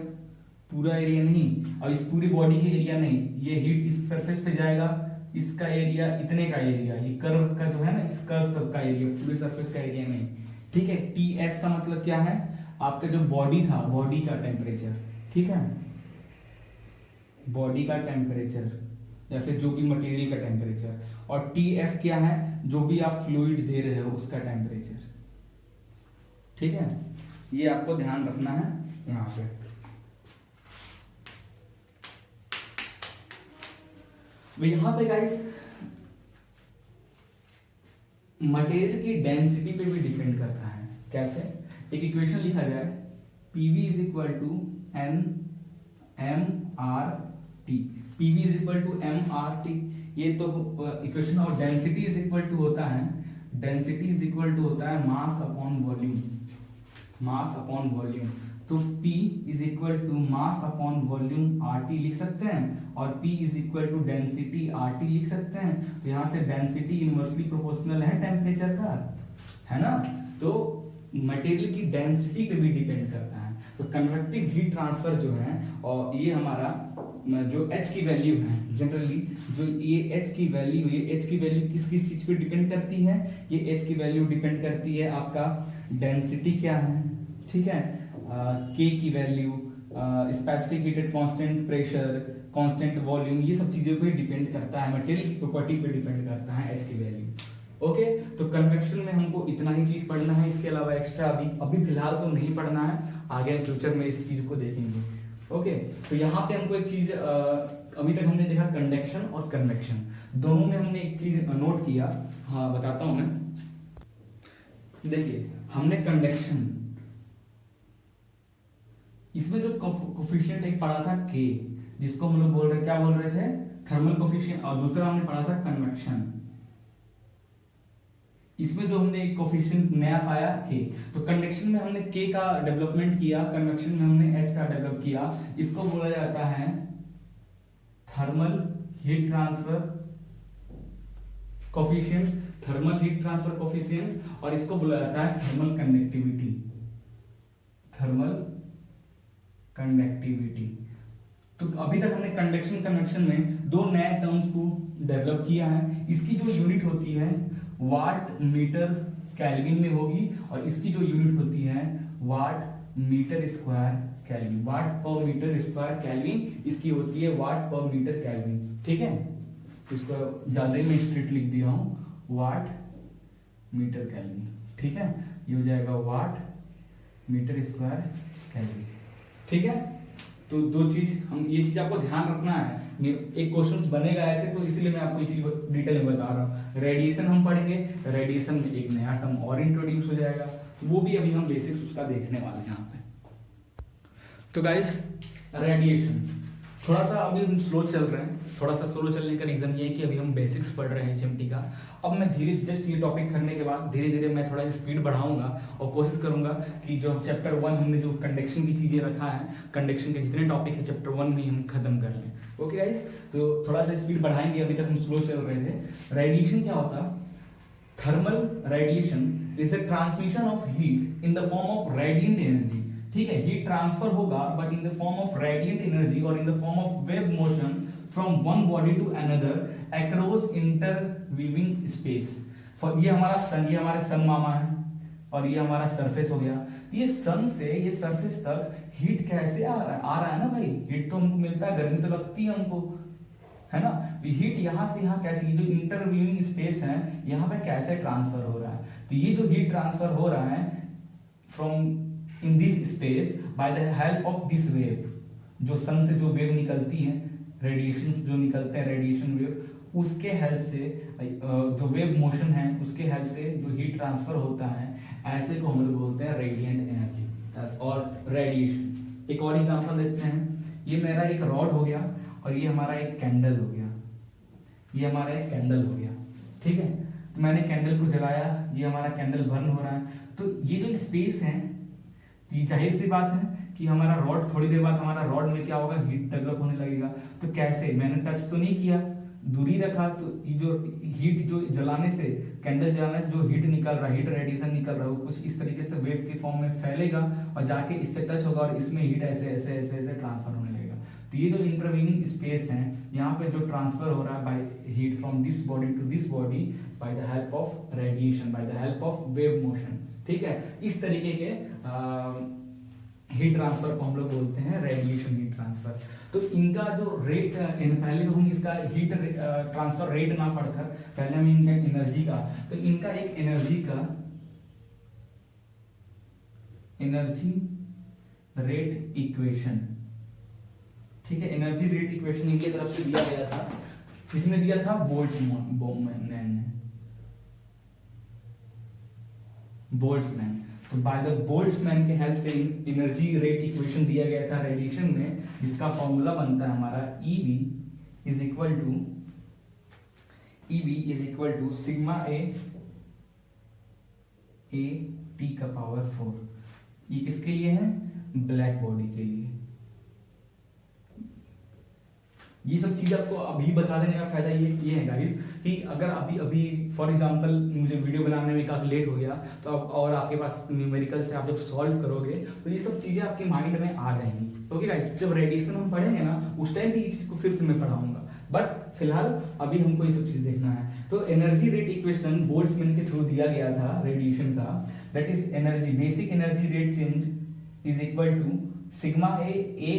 पूरा एरिया नहीं, और इस पूरी बॉडी के एरिया नहीं, ये हीट इस सरफेस पे जाएगा, इसका एरिया इतने का एरिया, ये कर्व का जो है ना, इस कर्व का एरिया, पूरे सरफेस का एरिया नहीं, ठीक है। TS का मतलब क्या है, आपका जो बॉडी था, बॉडी का टेम्परेचर, ठीक है, बॉडी का टेम्परेचर या फिर जो भी मटेरियल का टेम्परेचर, और TF क्या है, जो भी आप फ्लूइड दे रहे हो उसका टेम्परेचर, ठीक है। ये आपको ध्यान रखना है यहाँ पे। यहां पे गाइस मटेरियल की डेंसिटी पे भी डिपेंड करता है। कैसे, एक इक्वेशन लिखा जाए, PV is equal to MRT, PV is equal to MRT, ये तो इक्वेशन, और डेंसिटी इज इक्वल टू होता है, डेंसिटी इज इक्वल टू होता है mass upon volume, mass upon volume. तो P is equal to mass upon volume RT लिख सकते हैं, और P is equal to density RT लिख सकते हैं। तो यहाँ से डेंसिटी इनवर्सली प्रोपोर्शनल है टेम्परेचर का, है ना। तो मटेरियल की डेंसिटी पे भी डिपेंड करता है। तो कन्वेक्टिव हीट ट्रांसफर जो है, और ये हमारा जो H की वैल्यू है, जनरली जो ये H की वैल्यू, ये H की वैल्यू किस किस चीज पे डिपेंड करती है, ये H की वैल्यू डिपेंड करती है आपका डेंसिटी क्या है, ठीक है, K की value, specific heated constant pressure, constant volume, ये सब चीजों पे डिपेंड करता है, मटेरियल की प्रॉपर्टी पे डिपेंड करता है H की वैल्यू, ओके, तो कन्वेक्शन में हमको इतना ही चीज पढ़ना है, इसके अलावा एक्स्ट्रा अभी अभी फिलहाल तो नहीं पढ़ना है, आगे फ्यूचर में इस चीज को देखेंगे। ओके, तो यहाँ पे हमको एक चीज अभी तक हमने देखा कंडक्शन और कन्वेक्शन, दोनों में हमने एक चीज नोट किया। हाँ बताता हूं मैं, देखिए हमने कंडक्शन, इसमें जो कोफिशिएंट एक पढ़ा था के, जिसको हम लोग बोल रहे क्या बोल रहे थे, थर्मल कोफिशिएंट, और दूसरा हमने पढ़ा था कन्वेक्शन। इसमें जो हमने एक कोफिशिएंट नया पाया के, तो कंडक्शन में हमने के का डेवलपमेंट किया, कन्वेक्शन में हमने एच का डेवलप किया। इसको बोला जाता है thermal heat transfer coefficient, thermal heat transfer coefficient, और इसको बोला जाता है थर्मल कंडक्टिविटी, थर्मल कंडक्टिविटी। तो अभी तक हमने कंडक्शन कन्वेक्शन में दो नए टर्म्स को डेवलप किया है। इसकी जो यूनिट होती है वाट मीटर केल्विन में होगी, और इसकी जो यूनिट होती है वाट मीटर स्क्वायर केल्विन, वाट पर मीटर स्क्वायर केल्विन इसकी होती है वाट पर मीटर केल्विन। ठीक है, इसको ज्यादा ही मैं स्ट्रिक्ट लिख दिया हूं, वाट मीटर केल्विन। ठीक है, ये हो जाएगा वाट मीटर स्क्वायर केल्विन। ठीक है, तो दो चीज हम, ये चीज आपको ध्यान रखना है, एक क्वेश्चन बनेगा ऐसे, तो इसलिए मैं आपको ये चीज डिटेल में बता रहा हूँ। रेडिएशन हम पढ़ेंगे, रेडिएशन में एक नया टर्म और इंट्रोड्यूस हो जाएगा, वो भी अभी हम बेसिक्स उसका देखने वाले हैं यहाँ पे। तो गाइस रेडिएशन थोड़ा सा अभी हम स्लो चल रहे हैं, थोड़ा सा स्लो चलने का रीजन ये है कि अभी हम बेसिक्स पढ़ रहे हैं एचएमटी का। अब मैं धीरे जस्ट ये टॉपिक करने के बाद धीरे धीरे मैं थोड़ा स्पीड बढ़ाऊंगा और कोशिश करूंगा कि जो चैप्टर 1 हमने जो कंडक्शन की चीजें रखा है, कंडक्शन के जितने टॉपिक है चैप्टर 1 में ही हम खत्म कर लें। ओके गाइस, तो थोड़ा सा स्पीड बढ़ाएंगे, अभी तक हम स्लो चल रहे थे। रेडिएशन क्या होता है? Thermal radiation is the transmission of heat in the form of radiant energy. ठीक है, हीट ट्रांसफर होगा but in the form of radiant energy और in the form of wave motion from one body to another across intervening space. ये हमारा सन, ये हमारे सन मामा है, और ये हमारा सरफेस हो गया। ये सन से ये सरफेस तक हीट कैसे आ रहा है? आ रहा है ना भाई, हीट तो हमको मिलता है, गर्मी तो लगती है हमको, है ना। हीट यहाँ से यहाँ कैसे, जो इंटरवीविंग स्पेस है यहाँ पे कैसे ट्रांसफर हो रहा है? तो ये जो हीट ट्रांसफर हो रहा है from in this space bye the help of this wave, जो सन से जो वेव निकलती है, रेडिएशन जो निकलते हैं, रेडिएशन वेव, उसके हेल्प से जो वेव मोशन है उसके हेल्प से जो हीट ट्रांसफर होता है, ऐसे को हम लोग बोलते हैं रेडिएंट एनर्जी और रेडिएशन। एक और एग्जांपल देखते हैं, ये मेरा एक रॉड हो गया और ये हमारा एक कैंडल हो गया, ये हमारा एक कैंडल हो गया। ठीक है, तो मैंने कैंडल को जलाया, ये हमारा कैंडल बर्न हो रहा है। तो ये जो स्पेस है, ये जाहिर सी बात है कि हमारा रॉड, थोड़ी देर बाद हमारा रॉड में क्या होगा, हीट डेवलप होने लगेगा। तो कैसे, मैंने टच तो नहीं किया, दूरी रखा, तो ये जो हीट जो जलाने से, कैंडल जलाने से जो हीट निकल रहा है, हीट रेडिएशन निकल रहा है, वो कुछ इस तरीके से वेव के फॉर्म में फैलेगा और जाके इससे टच होगा और इसमें हीट ऐसे ऐसे ऐसे ऐसे ट्रांसफर होने लगेगा। तो ये जो इंटरवीनिंग स्पेस है, यहाँ पे जो ट्रांसफर हो रहा है by heat from this body to this body by the help of radiation, by the help of wave motion. ठीक है, इस तरीके के हीट ट्रांसफर को हम लोग बोलते हैं रेडिएशन हीट ट्रांसफर। तो इनका जो रेट, पहले तो हम इसका हीट ट्रांसफर रेट ना पढ़कर पहले हम इनका एनर्जी का, तो इनका एक एनर्जी रेट इक्वेशन, ठीक है, एनर्जी रेट इक्वेशन इनकी तरफ से दिया गया था। किसने दिया था? बोल्ट्जमैन। तो बाय द बोल्ट्जमैन के हेल्प से एनर्जी रेट इक्वेशन दिया गया था रेडिएशन में, जिसका फॉर्मूला बनता है हमारा EV is equal to sigma a T का पावर 4। ये किसके लिए है? ब्लैक बॉडी के लिए। ये सब चीज आपको अभी बता देने का फायदा ये है गाइस कि अगर अभी फॉर एग्जांपल मुझे वीडियो बनाने में काफी लेट हो गया, तो अब और आपके पास न्यूमेरिकल से आप जब सॉल्व करोगे तो ये सब चीजें आपके माइंड में आ जाएंगी। ओके गाइस, जब रेडिएशन हम पढ़ेंगे ना, उस टाइम भी इस चीज को फिर से मैं पढ़ाऊंगा, बट फिलहाल अभी हमको ये सब चीज देखना है। तो एनर्जी रेट इक्वेशन बोल्ट्जमैन के थ्रू दिया गया था रेडिएशन का, that is energy, basic energy rate change is equal to sigma a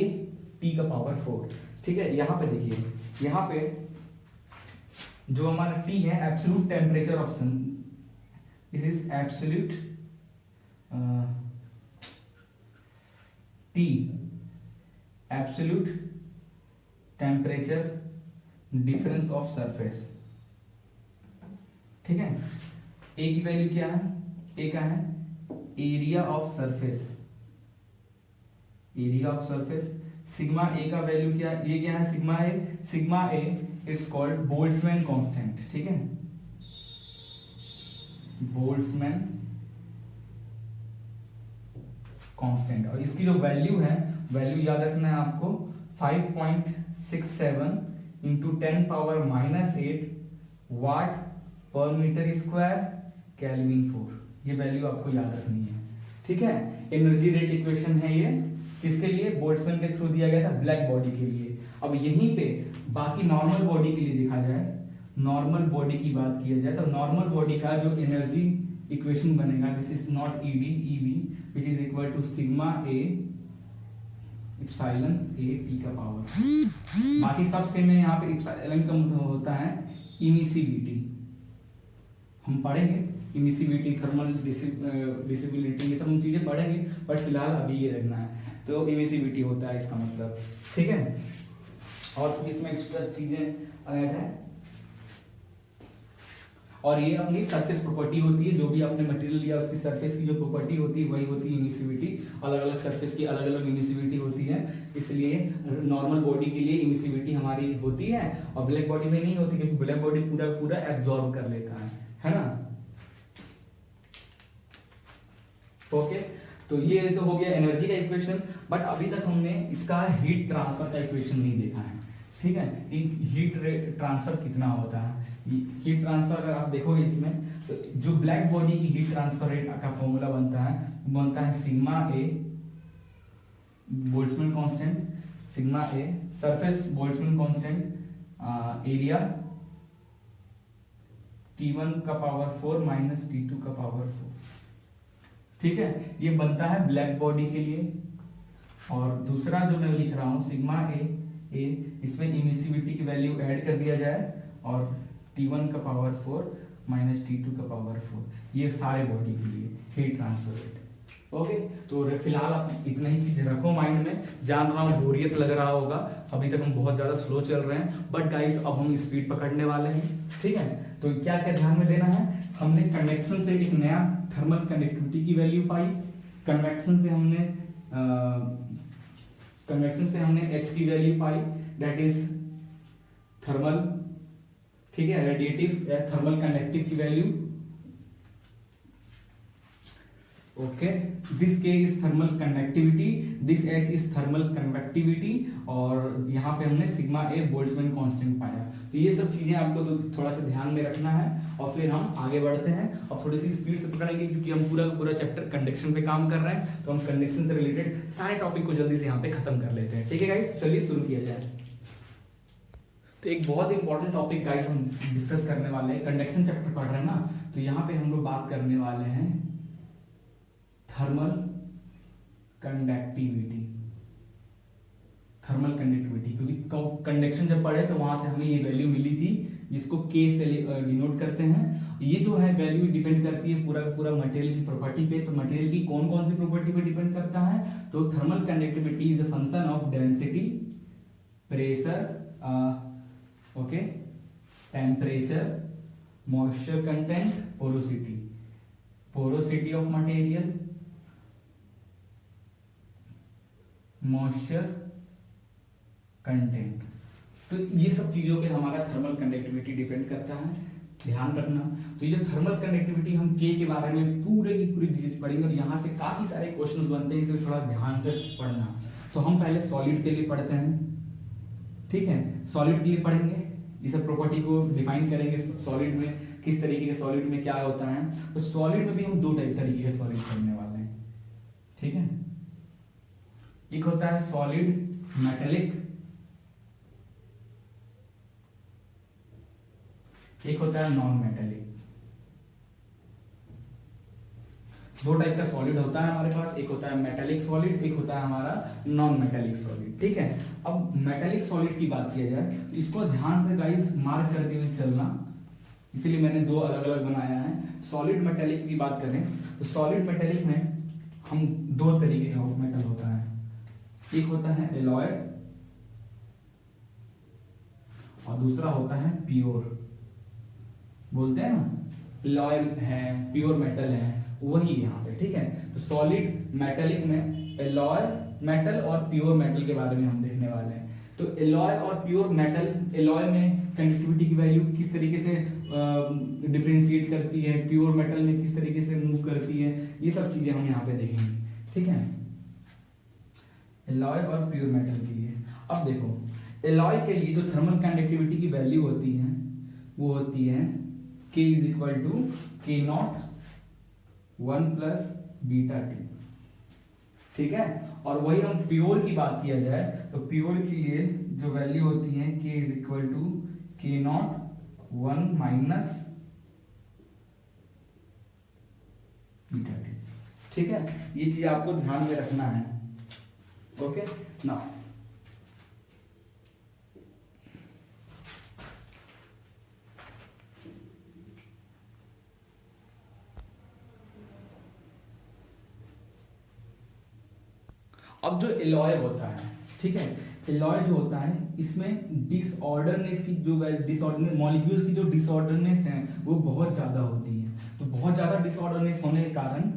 T का पावर 4। ठीक है, यहाँ पे देखिए, यहाँ पे जो हमारा T है absolute temperature of sun, this is absolute T, absolute temperature difference of surface. ठीक है, ए की वैल्यू क्या है, ए का है area of surface, area of surface. Sigma A का वैल्यू क्या, ये क्या है sigma A, sigma A it's called Boltzmann constant. ठीक है, बोल्ट्जमैन कांस्टेंट, और इसकी जो वैल्यू है, वैल्यू याद रखना है आपको 5.67 इंटू 10⁻⁻8 वाट पर मीटर स्क्वायर केल्विन 4, ये वैल्यू आपको याद रखनी है। ठीक है, एनर्जी रेट इक्वेशन है ये, किसके लिए, बोल्ट्जमैन के थ्रू दिया गया था ब्लैक बॉडी के लिए। अब यहीं पे बाकी नॉर्मल बॉडी के लिए देखा जाए, नॉर्मल बॉडी की बात किया जाए तो नॉर्मल बॉडी का जो एनर्जी इक्वेशन बनेगा, this is not ED, EV which is equal to sigma a epsilon a T का पावर। बाकी सब सेम है, यहाँ पे इप्सिलॉन का मतलब होता है इमिसिविटी, हम पढ़ेंगे इमिसिविटी, थर्मल डिसिबिलिटी, ये सब हम चीजें पढ़ेंगे, बट फिलहाल अभी ये रखना है। तो इमिसिविटी होता है इसका मतलब। ठीक है, और कुछ इसमें एक्स्ट्रा चीजें ऐड है, और ये अपनी सरफेस प्रॉपर्टी होती है, जो भी आपने मटेरियल लिया उसकी सरफेस की जो प्रॉपर्टी होती है वही होती है इमिसिविटी। अलग अलग सरफेस की अलग अलग इमिसिविटी होती है, इसलिए नॉर्मल बॉडी के लिए इमिसिविटी हमारी होती है और ब्लैक बॉडी में नहीं होती, क्योंकि ब्लैक बॉडी पूरा पूरा एब्जॉर्ब कर लेता है ना। ओके, तो ये तो हो गया एनर्जी का इक्वेशन, बट अभी तक हमने इसका हीट ट्रांसफर का इक्वेशन नहीं देखा है। ठीक है, हीट ट्रांसफर कितना होता है, हीट ट्रांसफर अगर आप देखोगे इसमें, तो जो ब्लैक बॉडी की हीट ट्रांसफर रेट का फॉर्मूला बनता है sigma A Boltzmann constant, sigma A surface Boltzmann constant area T1 का पावर 4 माइनस T2 का पावर 4। ठीक है, ये बनता है ब्लैक बॉडी के लिए। और दूसरा जो मैं लिख रहा हूं सिग्मा ए, इसमें इमिसिविटी की वैल्यू ऐड कर दिया जाए और T1 का पावर 4 माइनस T2 का पावर 4, ये सारे बॉडी के लिए हीट ट्रांसफर रेट। ओके, तो फिलहाल आप इतना ही चीज रखो माइंड में। जान रहा हूँ बोरियत लग रहा होगा, अभी तक हम बहुत ज्यादा स्लो चल रहे हैं, बट गाइस अब हम स्पीड पकड़ने वाले हैं। ठीक है, तो क्या क्या ध्यान में देना है, हमने कन्वेक्शन से एक नया थर्मल कंडक्टिविटी की वैल्यू पाई, कन्वेक्शन से हमने H की वैल्यू पाई, दैट इज थर्मल, ठीक है, रेडिएटिव या थर्मल कंडक्टिव की value. Okay, this K is thermal conductivity, this H is thermal convectivity, और यहाँ पे हमने सिग्मा ए बोल्ट्जमैन कांस्टेंट पाया। तो ये सब चीजें आपको तो थोड़ा सा ध्यान में रखना है, और फिर हम आगे बढ़ते हैं और थोड़ी सी स्पीड से पकड़ेंगे, क्योंकि हम पूरा चैप्टर कंडक्शन पे काम कर रहे हैं, तो हम कंडक्शन से रिलेटेड सारे टॉपिक को जल्दी से यहाँ पे खत्म कर लेते हैं। ठीक है गाइस, चलिए शुरू किया जाए। तो एक बहुत इंपॉर्टेंट टॉपिक गाइस हम डिस्कस करने वाले हैं, कंडक्शन चैप्टर पढ़ रहे हैं ना, तो यहाँ पे हम लोग बात करने वाले हैं थर्मल कंडक्टिविटी। थर्मल कंडक्टिविटी, क्योंकि कंडक्शन जब पढ़े तो वहां से हमें ये वैल्यू मिली थी, जिसको K से डिनोट करते हैं। ये जो है वैल्यू डिपेंड करती है पूरा मटेरियल की प्रॉपर्टी पे। तो मटेरियल की कौन कौन सी प्रॉपर्टी पे डिपेंड करता है, तो thermal conductivity is a function of density, pressure, okay, temperature, moisture content, porosity of material, moisture content. तो ये सब चीजों पे हमारा थर्मल कंडक्टिविटी डिपेंड करता है, ध्यान रखना। तो ये जो थर्मल कंडक्टिविटी हम K के बारे में पूरी चीज पढ़ेंगे, और यहाँ से काफी सारे क्वेश्चंस बनते हैं, इसलिए थोड़ा ध्यान से पढ़ना। तो हम पहले सॉलिड के लिए पढ़ते हैं। ठीक है, सॉलिड के लिए पढ़ेंगे, ये सब प्रॉपर्टी को डिफाइन करेंगे, सॉलिड में किस तरीके के सॉलिड में क्या होता है। तो सॉलिड में भी हम दो तरीके के सॉलिड पढ़ने वाले हैं। ठीक है, एक होता है सॉलिड मेटेलिक, एक होता है नॉन मेटेलिक। दो टाइप का सॉलिड होता है हमारे पास, एक होता है मेटेलिक सॉलिड, एक होता है हमारा नॉन मेटेलिक सॉलिड। ठीक है, अब मेटेलिक सॉलिड की बात किया जाए तो इसको ध्यान से गाइस मार्क करते हुए चलना। इसीलिए मैंने दो अलग अलग बनाया है। सॉलिड मेटेलिक की बात करें तो सॉलिड मेटेलिक में हम दो तरीके का मेटल होता है, एक होता है एलॉय और दूसरा होता है प्योर। बोलते हैं ना एलॉय है, प्योर मेटल है, वही यहाँ पे, ठीक है। तो सॉलिड मेटेलिक में एलॉय मेटल और प्योर मेटल के बारे में हम देखने वाले हैं। तो एलॉय और प्योर मेटल, एलॉय में कंडक्टिविटी की वैल्यू किस तरीके से डिफरेंशिएट करती है, प्योर मेटल में किस तरीके से मूव करती है, ये सब चीजें हम यहाँ पे देखेंगे, ठीक है। एलॉय और प्योर मेटल के लिए अब देखो, एलॉय के लिए जो थर्मल कंडक्टिविटी की वैल्यू होती है वो होती है K इज इक्वल टू के नॉट 1 प्लस बीटा टी, ठीक है। और वही हम प्योर की बात किया जाए तो प्योर के लिए जो वैल्यू होती है K इज इक्वल टू के नॉट 1 माइनस बीटा टी, ठीक है। ये चीज आपको ध्यान में रखना है, ओके ना। अब जो एलॉय होता है, ठीक है, एलॉय जो होता है इसमें डिसऑर्डरनेस की जो डिसऑर्डरनेस मॉलिक्यूल्स की जो डिसऑर्डरनेस है वो बहुत ज्यादा होती है। तो बहुत ज्यादा डिसऑर्डरनेस होने के कारण,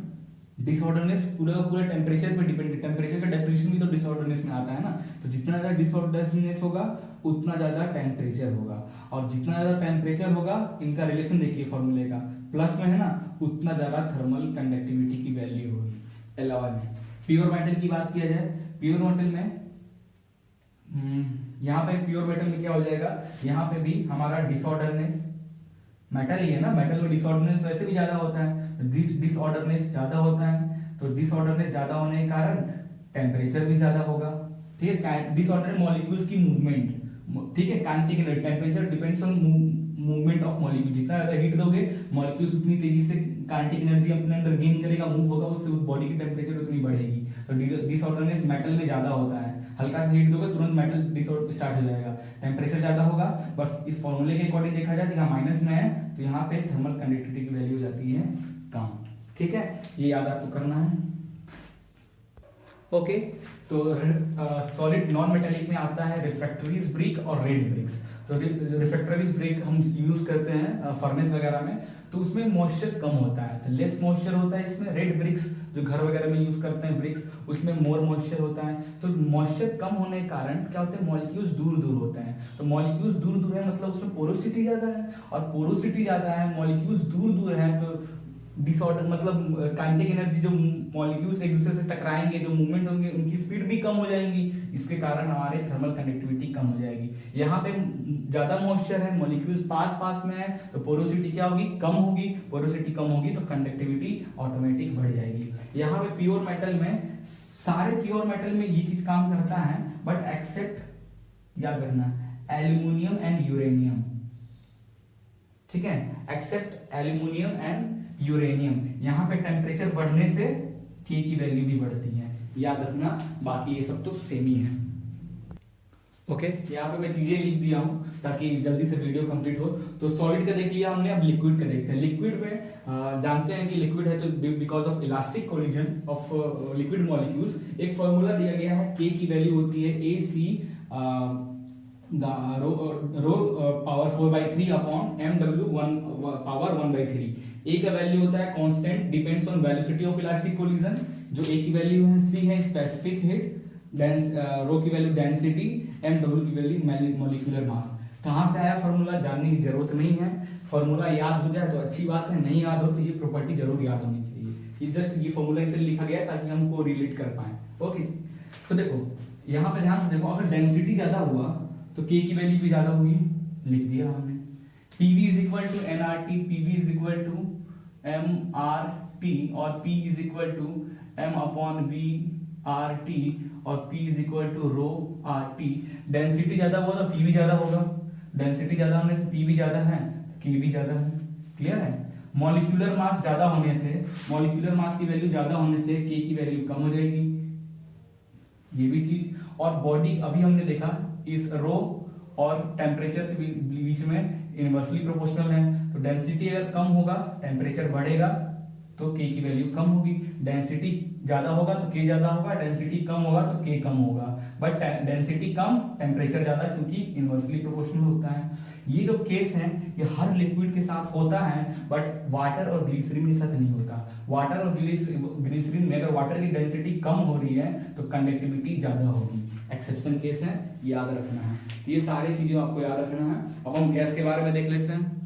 डिसऑर्डरनेस पूरे टेम्परेचर पे डिपेंड है, टेम्परेचर का डेफिनेशन भी तो डिसऑर्डरनेस में आता है ना। तो जितना ज्यादा डिसऑर्डरनेस होगा उतना ज्यादा टेम्परेचर होगा, और जितना ज्यादा टेम्परेचर होगा, इनका रिलेशन देखिए फॉर्मूले का, प्लस में है ना, उतना ज्यादा थर्मल कंडक्टिविटी की वैल्यू होगी एलॉय में। प्योर मेटल की बात किया जाए, प्योर मेटल में यहाँ पे प्योर मेटल में क्या हो जाएगा, यहाँ पे भी हमारा डिसऑर्डरनेस, मेटल ही है ना, मेटल में डिसऑर्डरनेस वैसे भी ज्यादा होता है, डिसऑर्डरनेस ज्यादा होता है। तो डिसऑर्डरनेस ज्यादा होने के कारण टेम्परेचर भी ज्यादा होगा, ठीक है। डिसऑर्डर मॉलिक्यूल्स की मूवमेंट, ठीक है, kinetic energy, temperature depends on movement of molecule. जितना ज्यादा हीट दोगे मॉलिक्यूल्स उतनी तेजी से काइनेटिक एनर्जी अपने अंदर गेन करेगा, मूव होगा, उससे बॉडी की टेम्परेचर उतनी बढ़ेगी। तो डिसऑर्डरनेस मेटल में ज्यादा होता है, हल्का सा हीट दोगे तुरंत मेटल डिसऑर्डर स्टार्ट हो जाएगा, टेम्परेचर ज्यादा होगा। बस इस फॉर्मूले के अकॉर्डिंग देखा जाए तो यहाँ माइनस में है, तो यहाँ पे थर्मल कंडक्टिविटी की वैल्यू हो जाती है कम, ठीक है। ये याद आपको करना है, ओके। तो सॉलिड नॉन मेटेलिक में आता है रिफ्रैक्टरीज ब्रिक और रेड ब्रिक्स। तो रिफ्रैक्टरीज ब्रिक हम यूज करते हैं फर्नेस वगैरह में, तो उसमें मॉइस्चर कम होता है, तो लेस मॉइस्चर होता है इसमें। रेड ब्रिक्स जो घर वगैरह में यूज करते हैं ब्रिक्स, उसमें मोर मॉइस्चर होता है। तो मॉइस्चर कम होने के कारण क्या होता है, मॉलिक्यूल्स दूर दूर होते हैं। तो मॉलिक्यूल्स दूर दूर है मतलब उसमें पोरोसिटी ज्यादा है, और पोरोसिटी ज्यादा है, मॉलिक्यूल्स दूर दूर है, तो डिसऑर्डर मतलब काइनेटिक एनर्जी, जो मॉलिक्यूल्स एक दूसरे से टकराएंगे, जो मूवमेंट होंगे, उनकी स्पीड भी कम हो जाएगी, इसके कारण हमारे थर्मल कंडक्टिविटी कम हो जाएगी। यहाँ पे ज्यादा मॉइस्चर है, मॉलिक्यूल्स पास पास में है, तो पोरोसिटी क्या होगी, कम होगी। पोरोसिटी कम होगी तो कंडक्टिविटी ऑटोमेटिक बढ़ जाएगी। यहाँ पे प्योर मेटल में, सारे प्योर मेटल में ये चीज काम करता है, बट एक्सेप्ट याद रखना एल्यूमिनियम एंड यूरेनियम, ठीक है, एक्सेप्ट एल्यूमिनियम एंड यूरेनियम। यहाँ पे टेम्परेचर बढ़ने से K की वैल्यू भी बढ़ती है, याद रखना। बाकी ये सब तो सेम ही है, ओके। यहाँ पे मैं चीजें लिख दिया हूँ ताकि जल्दी से वीडियो कंप्लीट हो। तो सॉलिड का देख लिया हमने, अब लिक्विड का देखते हैं। लिक्विड में जानते हैं कि लिक्विड है तो because of elastic collision of liquid molecules, एक फॉर्मूला दिया गया है, K की वैल्यू होती है AC rho power 4/3 upon MW 1 power 1/3। A का वैल्यू होता है constant, depends on velocity of elastic collision, जो A की वैल्यू है। C है स्पेसिफिक हीट, रो की वैल्यू डेंसिटी, MW की वैल्यू मॉलिक्यूलर मास। कहां से आया फॉर्मूला जानने की जरूरत नहीं है, फॉर्मूला याद हो जाए तो अच्छी बात है, नहीं याद हो तो ये प्रॉपर्टी जरूर याद होनी चाहिए। ये जस्ट ये फॉर्मूला इसलिए लिखा गया ताकि हम को रिलेट कर पाए, ओके। तो देखो यहाँ पे ध्यान से देखो, अगर डेंसिटी ज्यादा हुआ तो K की वैल्यू भी ज्यादा होगी, लिख दिया हमने। PV is equal to NRT, PV is equal to MRT, और P is equal to M upon VRT, और P is equal to rho RT। Density ज्यादा हुआ तो P भी ज्यादा होगा, डेंसिटी ज्यादा होने से P भी ज्यादा है, K भी ज्यादा है, क्लियर है। मॉलिक्यूलर मास ज्यादा होने से, मॉलिक्यूलर मास की वैल्यू ज्यादा होने से K की वैल्यू कम हो जाएगी, ये भी चीज। और बॉडी अभी हमने देखा इस रो और टेम्परेचर के बीच में इनवर्सली प्रोपोर्शनल है, तो डेंसिटी अगर कम होगा टेम्परेचर बढ़ेगा तो के की वैल्यू कम होगी, डेंसिटी ज्यादा होगा तो के ज्यादा होगा, डेंसिटी कम होगा तो के कम होगा, बट डेंसिटी कम टेम्परेचर ज्यादा, क्योंकि इनवर्सली प्रोपोर्शनल होता है। ये जो केस है ये हर लिक्विड के साथ होता है, बट वाटर और ग्लिसरीन के साथ नहीं होता। वाटर और ग्लिसरीन में अगर वाटर की डेंसिटी कम हो रही है तो कंडक्टिविटी ज्यादा होगी, एक्सेप्शन केस है, याद रखना है। तो ये सारी चीजें आपको याद रखना है। अब हम गैस के बारे में देख लेते हैं।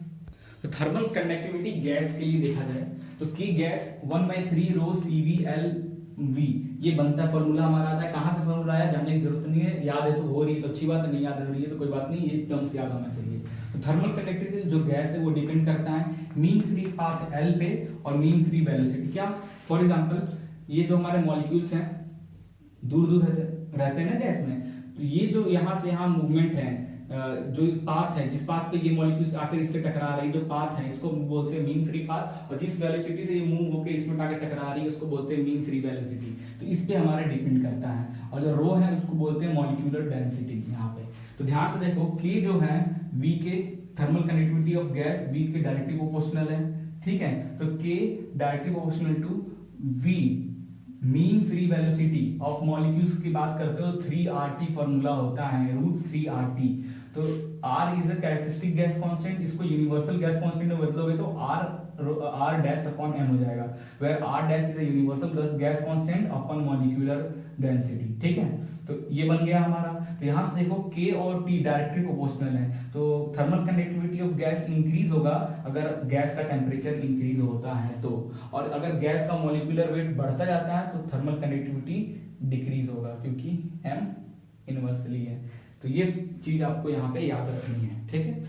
तो थर्मल कंडक्टिविटी गैस के लिए देखा जाए तो की गैस 1/3 रो CvLV ये बनता है, फॉर्मूला हमारा आता है। कहां से फॉर्मूला आया जानने की जरूरत नहीं है, याद है तो हो रही है तो अच्छी बात है, नहीं याद हो रही है तो कोई बात नहीं, ये टर्म्स याद होना चाहिए। तो थर्मल कंडक्टिविटी जो गैस है वो डिपेंड करता है मीन फ्री पाथ L पे और मीन फ्री वेलोसिटी। क्या, फॉर एग्जांपल ये जो हमारे मॉलिक्यूल्स हैं दूर दूर रहते हैं ना गैस में, तो ये जो यहाँ से यहाँ मूवमेंट है, जो पाथ है, जिस पाथ पे ये मॉलिक्यूल्स आकर इससे टकरा रही है, जो पाथ है इसको बोलते हैं मीन फ्री पाथ, और जिस वेलोसिटी से ये मूव होकर इसमें आकर टकरा रही है उसको बोलते हैं मीन फ्री वेलोसिटी। तो इस पे हमारा डिपेंड करता है। और जो रो है उसको बोलते हैं मॉलिक्यूलर डेंसिटी। यहाँ पे तो ध्यान से देखो के जो है V K thermal conductivity of gas V के डायरेक्टली प्रोपोर्शनल है, ठीक है। तो K directly proportional to V mean free velocity of molecules की बात करते हो 3RT फॉर्मूला होता है, √3RT। तो R is a characteristic gas constant, इसको यूनिवर्सल गैस कांस्टेंट में बदलोगे तो R डैश अपॉन m हो जाएगा, where R dash is a universal gas constant upon molecular density, ठीक है। तो ये बन गया हमारा। तो यहां से देखो K और T डायरेक्टली प्रोपोर्शनल है, तो thermal conductivity of gas increase होगा अगर गैस का टेम्परेचर इंक्रीज होता है तो, और अगर गैस का मॉलिक्यूलर वेट बढ़ता जाता है तो थर्मल कंडक्टिविटी डिक्रीज होगा, क्योंकि m इनवर्सली है। तो ये चीज आपको यहाँ पे याद रखनी है, ठीक है।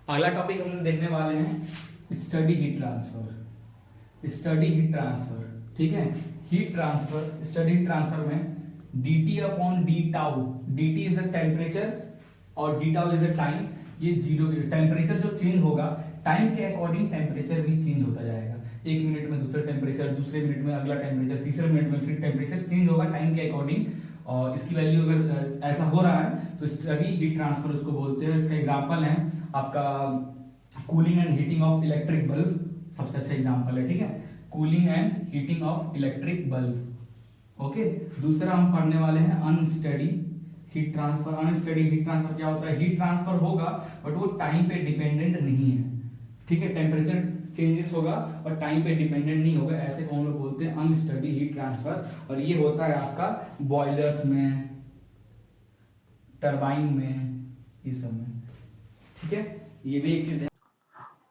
अगला टॉपिक हम देखने वाले हैं study heat transfer. Study heat transfer, ठीक है। Heat transfer, study heat transfer में dt upon D tau, dt is a temperature और D tau is a time. ये जीरो, टेम्परेचर जो चेंज होगा टाइम के अकॉर्डिंग टेम्परेचर भी चेंज होता जाएगा। 1 मिनट में दूसरा टेम्परेचर, दूसरे मिनट में अगला टेम्परेचर, तीसरे मिनट में फिर टेम्परेचर चेंज होगा टाइम के अकॉर्डिंग। और इसकी वैल्यू अगर ऐसा हो रहा है तो स्टडी हीट ट्रांसफर उसको बोलते हैं। इसका एग्जांपल है आपका cooling and heating of electric bulb, सबसे अच्छा एग्जांपल है, ठीक है। Cooling and heating of electric bulb, okay. दूसरा हम पढ़ने वाले हैं unsteady heat transfer. Unsteady heat transfer क्या होता है? हीट ट्रांसफर होगा बट वो टाइम पे डिपेंडेंट नहीं है, ठीक है। टेम्परेचर चेंजेस होगा और टाइम पे डिपेंडेंट नहीं होगा, ऐसे को हम लोग बोलते हैं अनस्टडी हीट ट्रांसफर। और ये होता है आपका बॉयलर्स में, टरबाइन में, ये सब में, ठीक है। ये भी एक चीज है।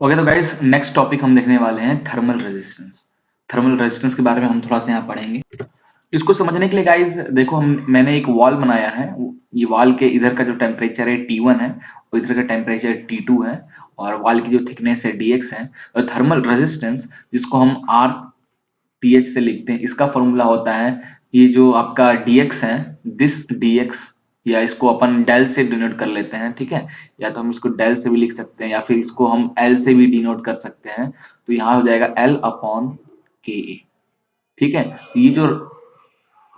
ओके, तो गाइस नेक्स्ट टॉपिक हम देखने वाले हैं थर्मल रेजिस्टेंस। थर्मल रेजिस्टेंस के बारे में हम थोड़ा सा यहाँ पढ़ेंगे। इसको समझने के लिए गाइस देखो, मैंने एक वॉल बनाया है। ये वॉल के इधर का जो टेम्परेचर है T1 है और इधर का टेम्परेचर T2 है, और वॉल की जो थिकनेस है dx है। और थर्मल रेजिस्टेंस जिसको हम RTH से लिखते हैं, इसका फॉर्मूला होता है ये जो आपका dx है, दिस dx, या इसको अपन डेल से डिनोट कर लेते हैं, ठीक है। या तो हम इसको डेल से भी लिख सकते हैं या फिर इसको हम L से भी डिनोट कर सकते हैं। तो यहाँ हो जाएगा L अपॉन KA, ठीक है। ये जो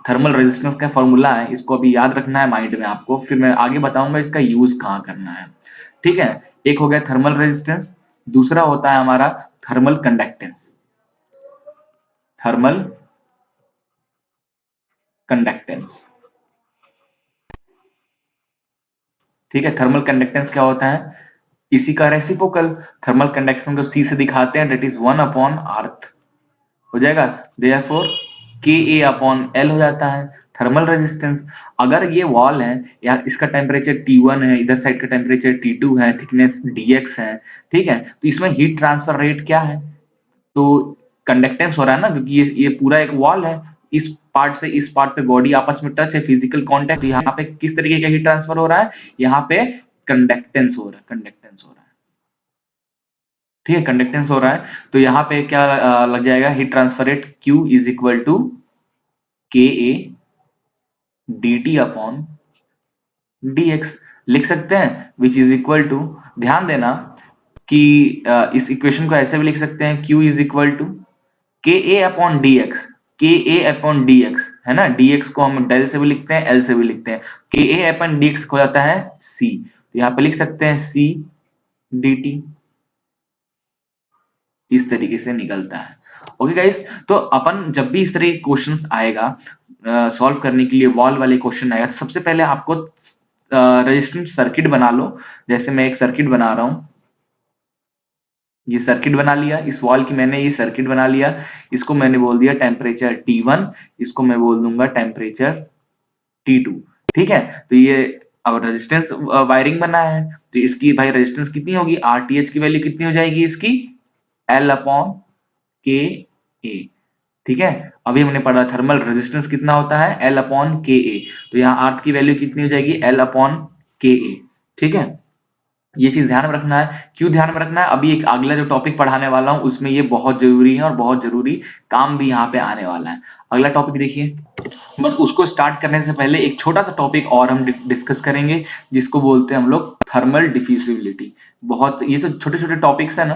थर्मल रेजिस्टेंस का फॉर्मूला है इसको अभी याद रखना है माइंड में आपको, फिर मैं आगे बताऊंगा इसका यूज कहाँ करना है, ठीक है। एक हो गया थर्मल रेजिस्टेंस, दूसरा होता है हमारा थर्मल कंडक्टेंस। थर्मल कंडक्टेंस, ठीक है। थर्मल कंडक्टेंस क्या होता है? इसी का रेसिप्रोकल थर्मल कंडक्टेंस को C से दिखाते हैं, दैट इज 1 अपॉन अर्थ हो जाएगा। देयरफॉर KA अपॉन L हो जाता है थर्मल रेजिस्टेंस। अगर ये वॉल है या इसका टेम्परेचर T1 है, इधर साइड का टेम्परेचर T2 है, थिकनेस dx है, ठीक है। तो इसमें हीट ट्रांसफर रेट क्या है? तो कंडक्टेंस हो रहा है ना, क्योंकि ये पूरा एक वॉल है, इस पार्ट से इस पार्ट पे बॉडी आपस में टच है, फिजिकल कांटेक्ट। यहाँ पे किस तरीके का हीट ट्रांसफर हो रहा है? यहाँ पे कंडक्टेंस हो रहा है, कंडक्टेंस हो रहा है, ठीक है, कंडक्टेंस हो रहा है। तो यहाँ पे क्या लग जाएगा? Heat transfer rate Q is equal to KA dt upon dx लिख सकते हैं, विच इज इक्वल टू, ध्यान देना कि इस इक्वेशन को ऐसे भी लिख सकते हैं, Q is equal to KA upon dx, KA upon dx है ना। dx को हम डेल से भी लिखते हैं, L से भी लिखते हैं। KA अपॉन dx हो जाता है C, तो यहाँ पे लिख सकते हैं C dt, इस तरीके से निकलता है। ओके गाइस, तो अपन जब भी इस तरह के क्वेश्चंस आएगा सॉल्व करने के लिए, वॉल वाले क्वेश्चन आएगा, तो सबसे पहले आपको रेजिस्टेंस सर्किट बना लो। जैसे मैं एक सर्किट बना रहा हूं, ये सर्किट बना लिया, इस वॉल की मैंने ये सर्किट बना लिया, इसको मैंने बोल दिया टेम्परेचर T1, इसको मैं बोल दूंगा टेम्परेचर T2। ठीक है, तो ये अब रेजिस्टेंस वायरिंग बना है, तो इसकी भाई रेजिस्टेंस कितनी होगी, RTH की वैल्यू कितनी हो जाएगी इसकी, L अपॉन के ए। ठीक है, अभी हमने पढ़ा थर्मल रेजिस्टेंस कितना होता है, L अपॉन के ए, तो यहाँ अर्थ की वैल्यू कितनी हो जाएगी, L अपॉन के ए। ठीक है, ये चीज ध्यान में रखना है। क्यों ध्यान में रखना है, अभी एक अगला जो टॉपिक पढ़ाने वाला हूं उसमें ये बहुत जरूरी है और बहुत जरूरी काम भी यहाँ पे आने वाला है। अगला टॉपिक देखिए, बट उसको स्टार्ट करने से पहले एक छोटा सा टॉपिक और हम डिस्कस करेंगे, जिसको बोलते हैं हम लोग थर्मल डिफ्यूसिबिलिटी। बहुत ये सब छोटे छोटे टॉपिक्स है ना,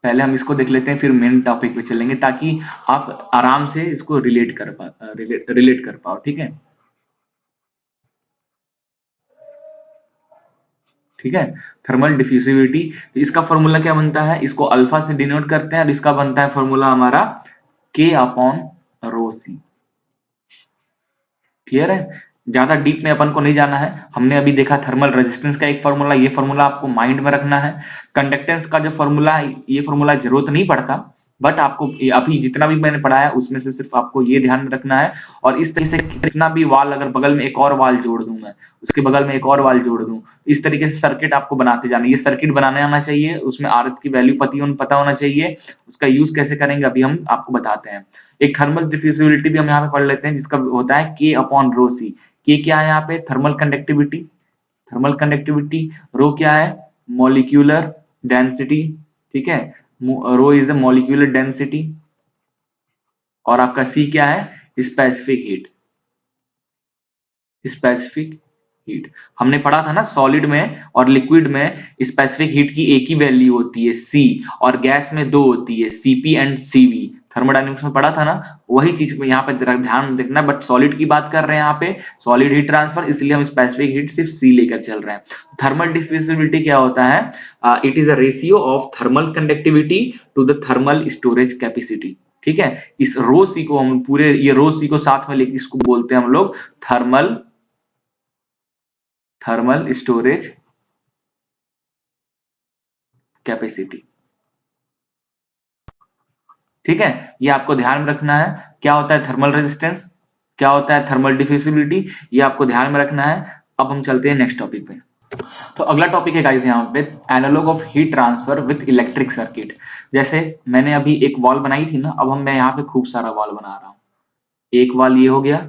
पहले हम इसको देख लेते हैं, फिर मेन टॉपिक पे चलेंगे, ताकि आप आराम से इसको रिलेट कर पाओ। ठीक है, ठीक है, थर्मल डिफ्यूसिविटी, इसका फॉर्मूला क्या बनता है, इसको अल्फा से डिनोट करते हैं, और इसका बनता है फॉर्मूला हमारा के अपॉन रो सी। क्लियर है, ज्यादा डीप में अपन को नहीं जाना है। हमने अभी देखा थर्मल रेजिस्टेंस का एक फॉर्मूला, ये फॉर्मूला आपको माइंड में रखना है। कंडक्टेंस का जो फॉर्मूला है, ये फॉर्मूला जरूरत नहीं पड़ता, बट आपको अभी जितना भी मैंने पढ़ाया उसमें से सिर्फ आपको ये ध्यान में रखना है। और इस तरह से कितना भी वाल, अगर बगल में एक और वाल जोड़ दूं मैं, उसके बगल में एक और वाल जोड़ दूं, इस तरीके से सर्किट आपको बनाते जाना। ये सर्किट बनाने आना चाहिए, उसमें आरत की वैल्यू पता होना चाहिए, उसका यूज कैसे करेंगे अभी हम आपको बताते हैं। एक थर्मल डिफ्यूजिबिलिटी भी हम यहाँ पे पढ़ लेते हैं, जिसका होता है के अपॉन रो सी। के क्या है यहाँ पे, थर्मल कंडक्टिविटी, थर्मल कंडक्टिविटी। रो क्या है, मॉलिक्यूलर डेंसिटी। ठीक है, रो इज द मॉलिक्यूलर डेंसिटी। और आपका सी क्या है, स्पेसिफिक हीट, स्पेसिफिक हीट। हमने पढ़ा था ना, सॉलिड में और लिक्विड में स्पेसिफिक हीट की एक ही वैल्यू होती है सी, और गैस में दो होती है, सीपी एंड सीवी। थर्मोडायनेमिक्स में पढ़ा था ना, वही चीज यहाँ पे ध्यान देखना। बट सॉलिड की बात कर रहे हैं यहाँ पे, सॉलिड हीट ट्रांसफर, इसलिए हम स्पेसिफिक हीट सिर्फ सी लेकर चल रहे हैं। थर्मल डिफ्यूजिबिलिटी क्या होता है, it is a ratio of thermal conductivity to the thermal storage capacity. ठीक है, इस रो सी को हम पूरे, ये रो सी को साथ में लेकर इसको बोलते हैं हम लोग थर्मल थर्मल स्टोरेज कैपेसिटी। ठीक है, ये आपको ध्यान में रखना है। क्या होता है थर्मल रेजिस्टेंस, क्या होता है थर्मल डिफ्यूसिबिलिटी, ये आपको ध्यान में रखना है। अब हम चलते हैं नेक्स्ट टॉपिक पे। तो अगला टॉपिक है गाइस यहाँ पे, analogue of heat transfer with electric circuit. जैसे मैंने अभी एक वॉल बनाई थी ना, अब मैं यहाँ पे खूब सारा वॉल बना रहा हूँ। एक वॉल ये हो गया,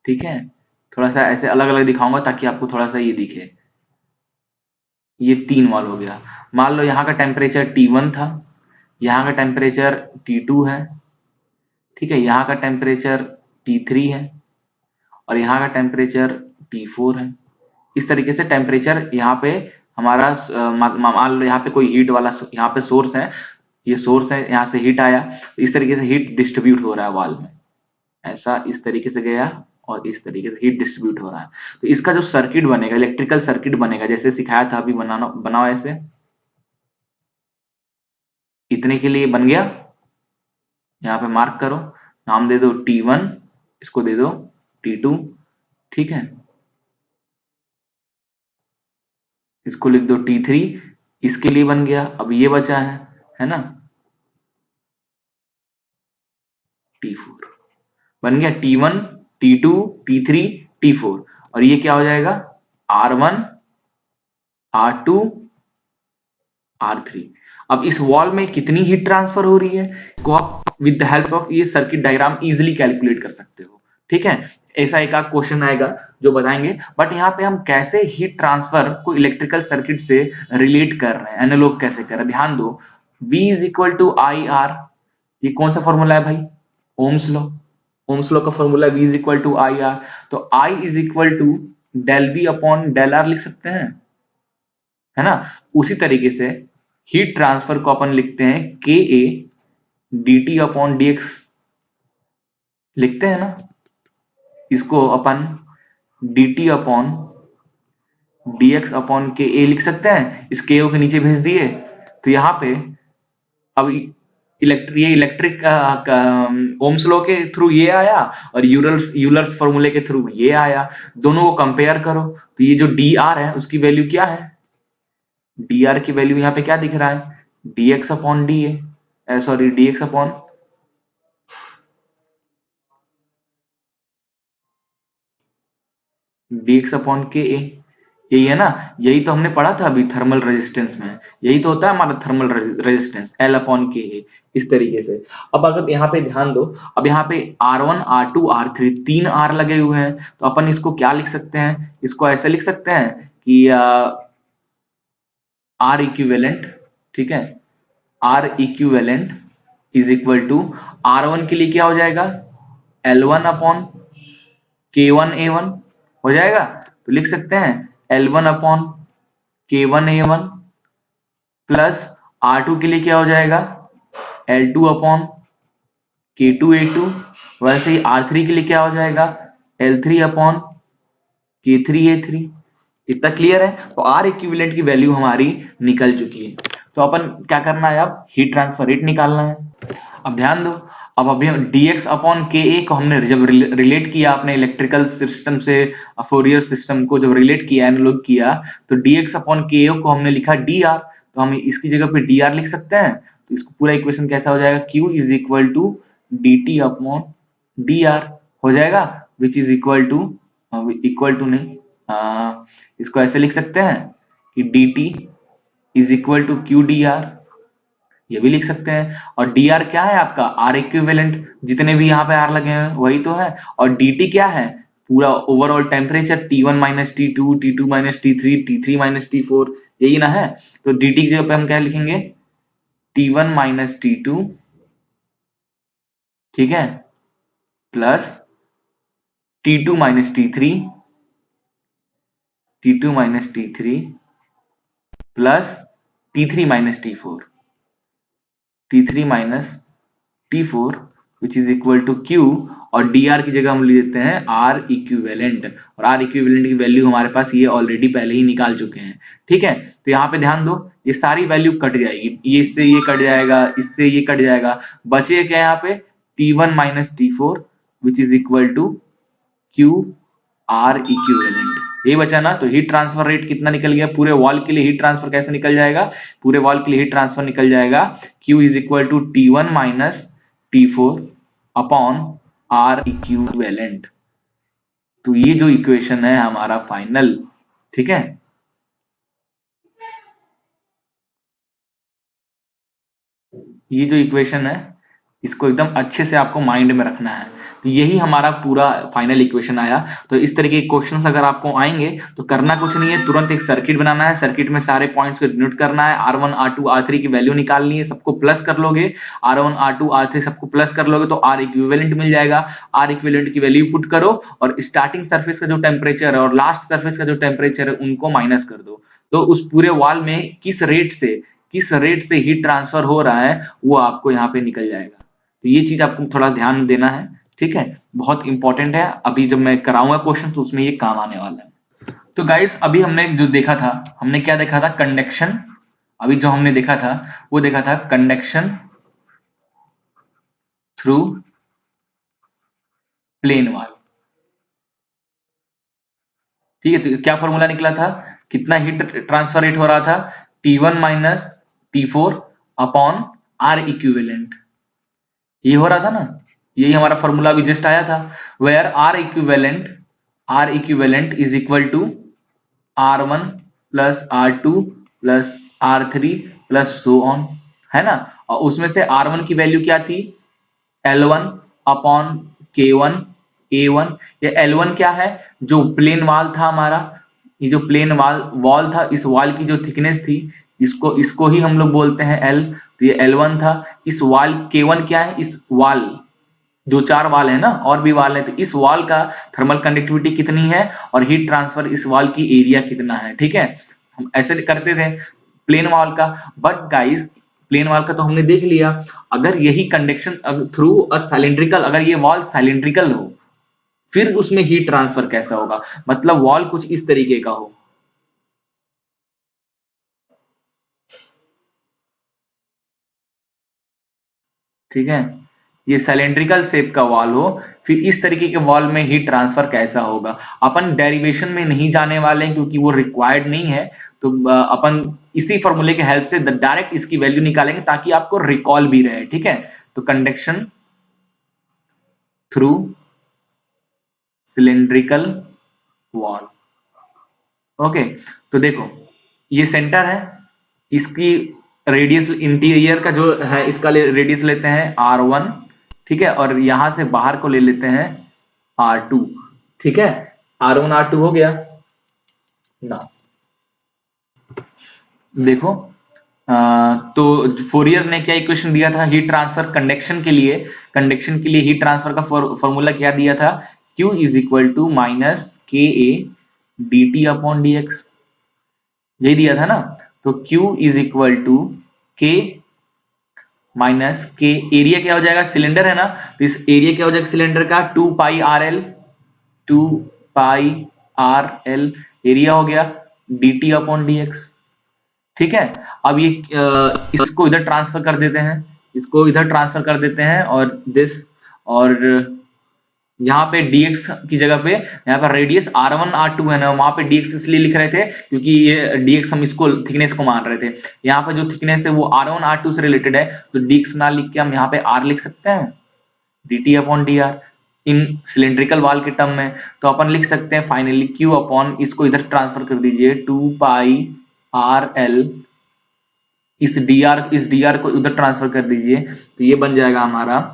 ठीक है, थोड़ा सा ऐसे अलग अलग दिखाऊंगा ताकि आपको थोड़ा सा ये दिखे। ये 3 वॉल हो गया। मान लो यहाँ का टेम्परेचर T1 था, यहाँ का टेम्परेचर T2 है, ठीक है, यहाँ का टेम्परेचर T3 है, और यहाँ का टेम्परेचर T4 है। इस तरीके से टेम्परेचर यहाँ पे हमारा मान लो यहाँ पे कोई हीट वाला यहाँ पे सोर्स है, ये सोर्स है, यहाँ से हीट आया, तो इस तरीके से हीट डिस्ट्रीब्यूट हो रहा है वॉल में, ऐसा इस तरीके से गया और इस तरीके से हीट डिस्ट्रीब्यूट हो रहा है। तो इसका जो सर्किट बनेगा, इलेक्ट्रिकल सर्किट बनेगा, जैसे सिखाया था अभी बनाना, बनाओ ऐसे, इतने के लिए बन गया। यहाँ पे मार्क करो, नाम दे दो T1, इसको दे दो T2, ठीक है, इसको लिख दो T3, इसके लिए बन गया। अब ये बचा है ना, T4 बन गया, T1, T2, T3, T4, और ये क्या हो जाएगा, R1, R2, R3। अब इस वॉल में कितनी हीट ट्रांसफर हो रही है, इसको आप विद द हेल्प ऑफ ये सर्किट डायग्राम इजीली कैलकुलेट कर सकते हो। ठीक है, ऐसा एक आध क्वेश्चन आएगा जो बताएंगे, बट यहाँ पे हम कैसे हीट ट्रांसफर को इलेक्ट्रिकल सर्किट से रिलेट कर रहे हैं, एनालॉग कैसे कर रहे हैं, ध्यान दो। V is equal to I R, ये कौन सा फॉर्मूला है भाई, ओम्स लॉ, ओम्स लॉ का formula V is equal to I R. तो I is equal to del V upon del R लिख सकते हैं, है ना। उसी तरीके से हीट ट्रांसफर को अपन लिखते हैं K A D T upon D X, लिखते हैं ना, इसको अपन D T upon D X upon K A लिख सकते हैं, इस के ओ के नीचे भेज दिए। तो यहाँ पे अब इलेक्ट्रिक ओम्स लॉ के थ्रू ये आया और यूलर्स फॉर्मूले के थ्रू ये आया, दोनों को कंपेयर करो तो ये जो डी आर है उसकी वैल्यू क्या है, डी आर की वैल्यू यहाँ पे क्या दिख रहा है, dx upon D A, sorry dx upon dx upon K ए, यही है ना, यही तो हमने पढ़ा था अभी थर्मल रेजिस्टेंस में, यही तो होता है हमारा thermal resistance L upon K ए, इस तरीके से। अब अगर यहाँ पे ध्यान दो, अब यहाँ पे R1 R2 R3 तीन R लगे हुए हैं, तो अपन इसको क्या लिख सकते हैं, इसको ऐसे लिख सकते हैं कि R इक्विवेलेंट, ठीक है, R equivalent is equal to R1 के लिए क्या हो जाएगा, L1 अपॉन K1 A1 हो जाएगा, तो लिख सकते हैं L1 upon K1 A1 plus R2 के लिए क्या हो जाएगा, L2 अपॉन K2 A2, वैसे ही R3 के लिए क्या हो जाएगा, L3 अपॉन K3 A3। इतना क्लियर है, तो R इक्विवेलेंट की वैल्यू हमारी निकल चुकी है। तो अपन क्या करना है, अब हीट ट्रांसफर रेट निकालना है। अब ध्यान दो, अब अभी dx अपॉन के ए को हमने जब रिलेट किया अपने इलेक्ट्रिकल सिस्टम से फोरियर सिस्टम को जब रिलेट किया, एनालॉग किया, तो dx अपॉन के ए को हमने लिखा dr, तो हम इसकी जगह पे dr लिख सकते हैं, तो इसको पूरा इक्वेशन कैसा हो जाएगा, q is equal to dt upon dr हो जाएगा, विच इज इक्वल टू नहीं, इसको ऐसे लिख सकते हैं कि dt is equal to Q D R, ये भी लिख सकते हैं। और डी आर क्या है आपका, आर इक्विवेलेंट, जितने भी यहाँ पे आर लगे हैं वही तो है। और डी टी क्या है, पूरा overall temperature T1 minus T2 T2 minus T3 T3 minus T4, यही ना है। तो डी टी की जगह पे हम क्या लिखेंगे, T1 माइनस T2, ठीक है, plus T2 minus T3 T2 minus T3 plus T3 minus T4 T3 minus T4 which is equal to Q, और dr की जगह हम लिख देते हैं R इक्विवेलेंट, और R इक्विवेलेंट की वैल्यू हमारे पास ये ऑलरेडी पहले ही निकाल चुके हैं, ठीक है। तो यहाँ पे ध्यान दो, ये सारी वैल्यू कट जाएगी, ये इससे ये कट जाएगा, इससे ये कट जाएगा, बचे क्या यहाँ पे T1 minus T4 which is equal to Q R equivalent, ये बचा ना। तो हीट ट्रांसफर रेट कितना निकल गया, पूरे वॉल के लिए हीट ट्रांसफर कैसे निकल जाएगा, पूरे वॉल के लिए हीट ट्रांसफर निकल जाएगा Q is equal to T1 minus T4 upon R equivalent. तो ये जो इक्वेशन है हमारा फाइनल, ठीक है, ये जो इक्वेशन है इसको एकदम अच्छे से आपको माइंड में रखना है। तो यही हमारा पूरा फाइनल इक्वेशन आया। तो इस तरीके के क्वेश्चंस अगर आपको आएंगे तो करना कुछ नहीं है, तुरंत एक सर्किट बनाना है, सर्किट में सारे पॉइंट्स को डिनोट करना है, R1 R2 R3 की वैल्यू निकालनी है, सबको प्लस कर लोगे, R1 R2 R3 सबको प्लस कर लोगे तो R इक्विवेलेंट मिल जाएगा। R इक्विवेलेंट की वैल्यू पुट करो और स्टार्टिंग सरफेस का जो टेम्परेचर है और लास्ट सरफेस का जो टेम्परेचर है उनको माइनस कर दो, तो उस पूरे वॉल में किस रेट से हीट ट्रांसफर हो रहा है वो आपको यहाँ पे निकल जाएगा। तो ये चीज आपको थोड़ा ध्यान देना है, ठीक है, बहुत इंपॉर्टेंट है। अभी जब मैं कराऊंगा क्वेश्चन तो उसमें ये काम आने वाला है। तो गाइस अभी हमने जो देखा था, हमने क्या देखा था, कंडक्शन, अभी जो हमने देखा था वो देखा था कंडक्शन थ्रू प्लेन वॉल, ठीक है। तो क्या फॉर्मूला निकला था, कितना हीट ट्रांसफर रेट हो रहा था, T1 minus T4 upon R equivalent, ये हो रहा था ना, यही हमारा फॉर्मूला अभी जस्ट आया था, where R equivalent is equal to R1 plus R2 plus R3 plus so on, है ना। और उसमें से R1 की वैल्यू क्या थी, L1 अपॉन K1 A1। ये L1 क्या है, जो प्लेन वॉल था हमारा, ये जो प्लेन वॉल था, इस वॉल की जो थिकनेस थी, इसको इसको ही हम लोग बोलते हैं L, तो ये L1 था। इस वॉल K1 क्या है, इस वॉल, दो चार वाल है ना, और भी वाल है, तो इस वाल का थर्मल कंडक्टिविटी कितनी है और हीट ट्रांसफर इस वाल की एरिया कितना है, ठीक है। हम ऐसे करते थे प्लेन वाल का, बट गाइस प्लेन वाल का तो हमने देख लिया, अगर यही कंडक्शन थ्रू अ सिलिंड्रिकल, अगर ये वॉल सिलिंड्रिकल हो फिर उसमें हीट ट्रांसफर कैसा होगा, मतलब वॉल कुछ इस तरीके का हो, ठीक है, ये सिलेंड्रिकल शेप का वॉल हो, फिर इस तरीके के वॉल में हीट ट्रांसफर कैसा होगा। अपन डेरिवेशन में नहीं जाने वाले हैं क्योंकि वो रिक्वायर्ड नहीं है, तो अपन इसी फॉर्मूले के हेल्प से डायरेक्ट इसकी वैल्यू निकालेंगे ताकि आपको रिकॉल भी रहे। ठीक है, तो conduction through cylindrical wall. Okay, तो देखो ये सेंटर है, इसकी रेडियस इंटीरियर का जो है इसका रेडियस लेते हैं R1, ठीक है, और यहां से बाहर को ले लेते हैं R2। ठीक है, R1 R2 हो गया ना। देखो तो फोरियर ने क्या इक्वेशन दिया था हीट ट्रांसफर कंडक्शन के लिए, हीट ट्रांसफर का फॉर्मूला क्या दिया था, Q is equal to minus K A D T upon D X, यही दिया था ना। तो Q is equal to K minus K, area क्या हो जाएगा, सिलेंडर है ना, तो इस एरिया क्या हो जाएगा सिलेंडर का, 2 पाई आर एल, 2 पाई आर एल एरिया हो गया, D T upon D x. ठीक है, अब ये इसको इधर ट्रांसफर कर देते हैं, इसको इधर ट्रांसफर कर देते हैं, और दिस, और यहाँ पे dx की जगह पे यहाँ पर रेडियस r1 r2 है ना, वहां पे dx इसलिए लिख रहे थे क्योंकि ये dx हम इसको थिकनेस को मान रहे थे। यहाँ पे जो थिकनेस है वो r1 r2 से रिलेटेड है, तो dx ना लिख के हम यहाँ पे r लिख सकते हैं, dt अपॉन dr इन सिलेंड्रिकल वॉल के टर्म में। तो अपन लिख सकते हैं फाइनली q अपॉन, इसको इधर ट्रांसफर कर दीजिए, 2 पाई आर एल, इस dr को उधर ट्रांसफर कर दीजिए, तो ये बन जाएगा हमारा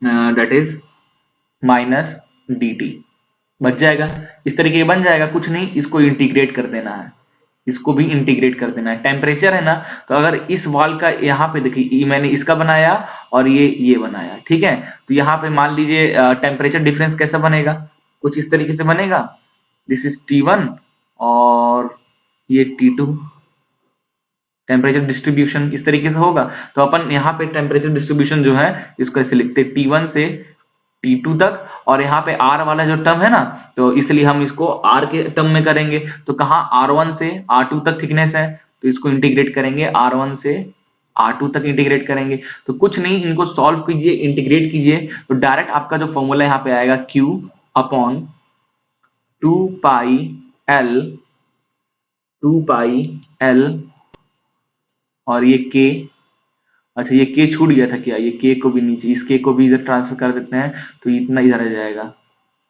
that is minus D T, बच जाएगा। इस तरीके से बन जाएगा, कुछ नहीं, इसको इंटीग्रेट कर देना है, इसको भी इंटीग्रेट कर देना है। टेम्परेचर है ना, तो अगर इस वॉल का यहाँ पे देखिए मैंने इसका बनाया और ये बनाया, ठीक है, तो यहाँ पे मान लीजिए टेम्परेचर डिफरेंस कैसा बनेगा, कुछ इस तरीके से बनेगा, दिस इज T1 और ये T2, टेम्परेचर डिस्ट्रीब्यूशन इस तरीके से होगा। तो अपन यहाँ पे टेम्परेचर डिस्ट्रीब्यूशन जो है इसको ऐसे लिखते हैं T1 से T2 तक, और यहाँ पे R वाला जो टर्म है ना, तो इसलिए हम इसको R के टर्म में करेंगे। तो कहाँ R1 से R2 तक थिकनेस है, तो इसको इंटीग्रेट करेंगे, R1 से R2 तक इंटीग्रेट करेंगे। तो कुछ नहीं, इनको सॉल्व कीजिए, इंटीग्रेट कीजिए, तो डायरेक्ट आपका जो फॉर्मूला यहाँ पे आएगा Q अपॉन 2 पाई L, 2 पाई L, और ये K, अच्छा ये K छूट गया था क्या, ये K को भी नीचे, इस K को भी इधर ट्रांसफर कर देते हैं, तो इतना इधर आ जाएगा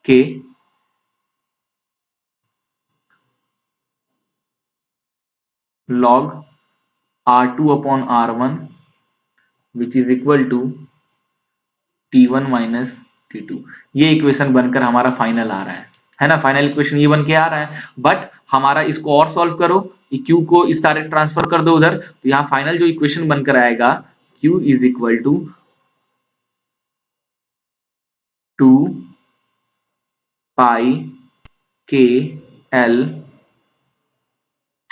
K log R2 upon R1 which is equal to T1 minus T2। ये इक्वेशन बनकर हमारा फाइनल आ रहा है ना, फाइनल इक्वेशन ये बन के आ रहा है। बट हमारा इसको और सॉल्व करो, Q को इस सारे ट्रांसफर कर दो उधर, तो यहाँ फाइनल जो इक्वेशन बनकर आएगा Q is equal to 2 pi K L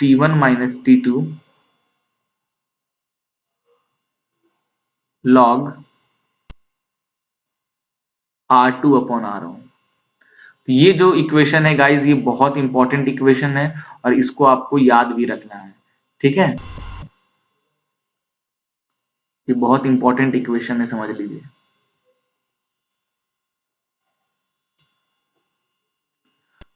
T1 minus T2 log R2 upon R1। तो ये जो इक्वेशन है गाइज, ये बहुत इंपॉर्टेंट इक्वेशन है और इसको आपको याद भी रखना है, ठीक है, ये बहुत इंपॉर्टेंट इक्वेशन है, समझ लीजिए।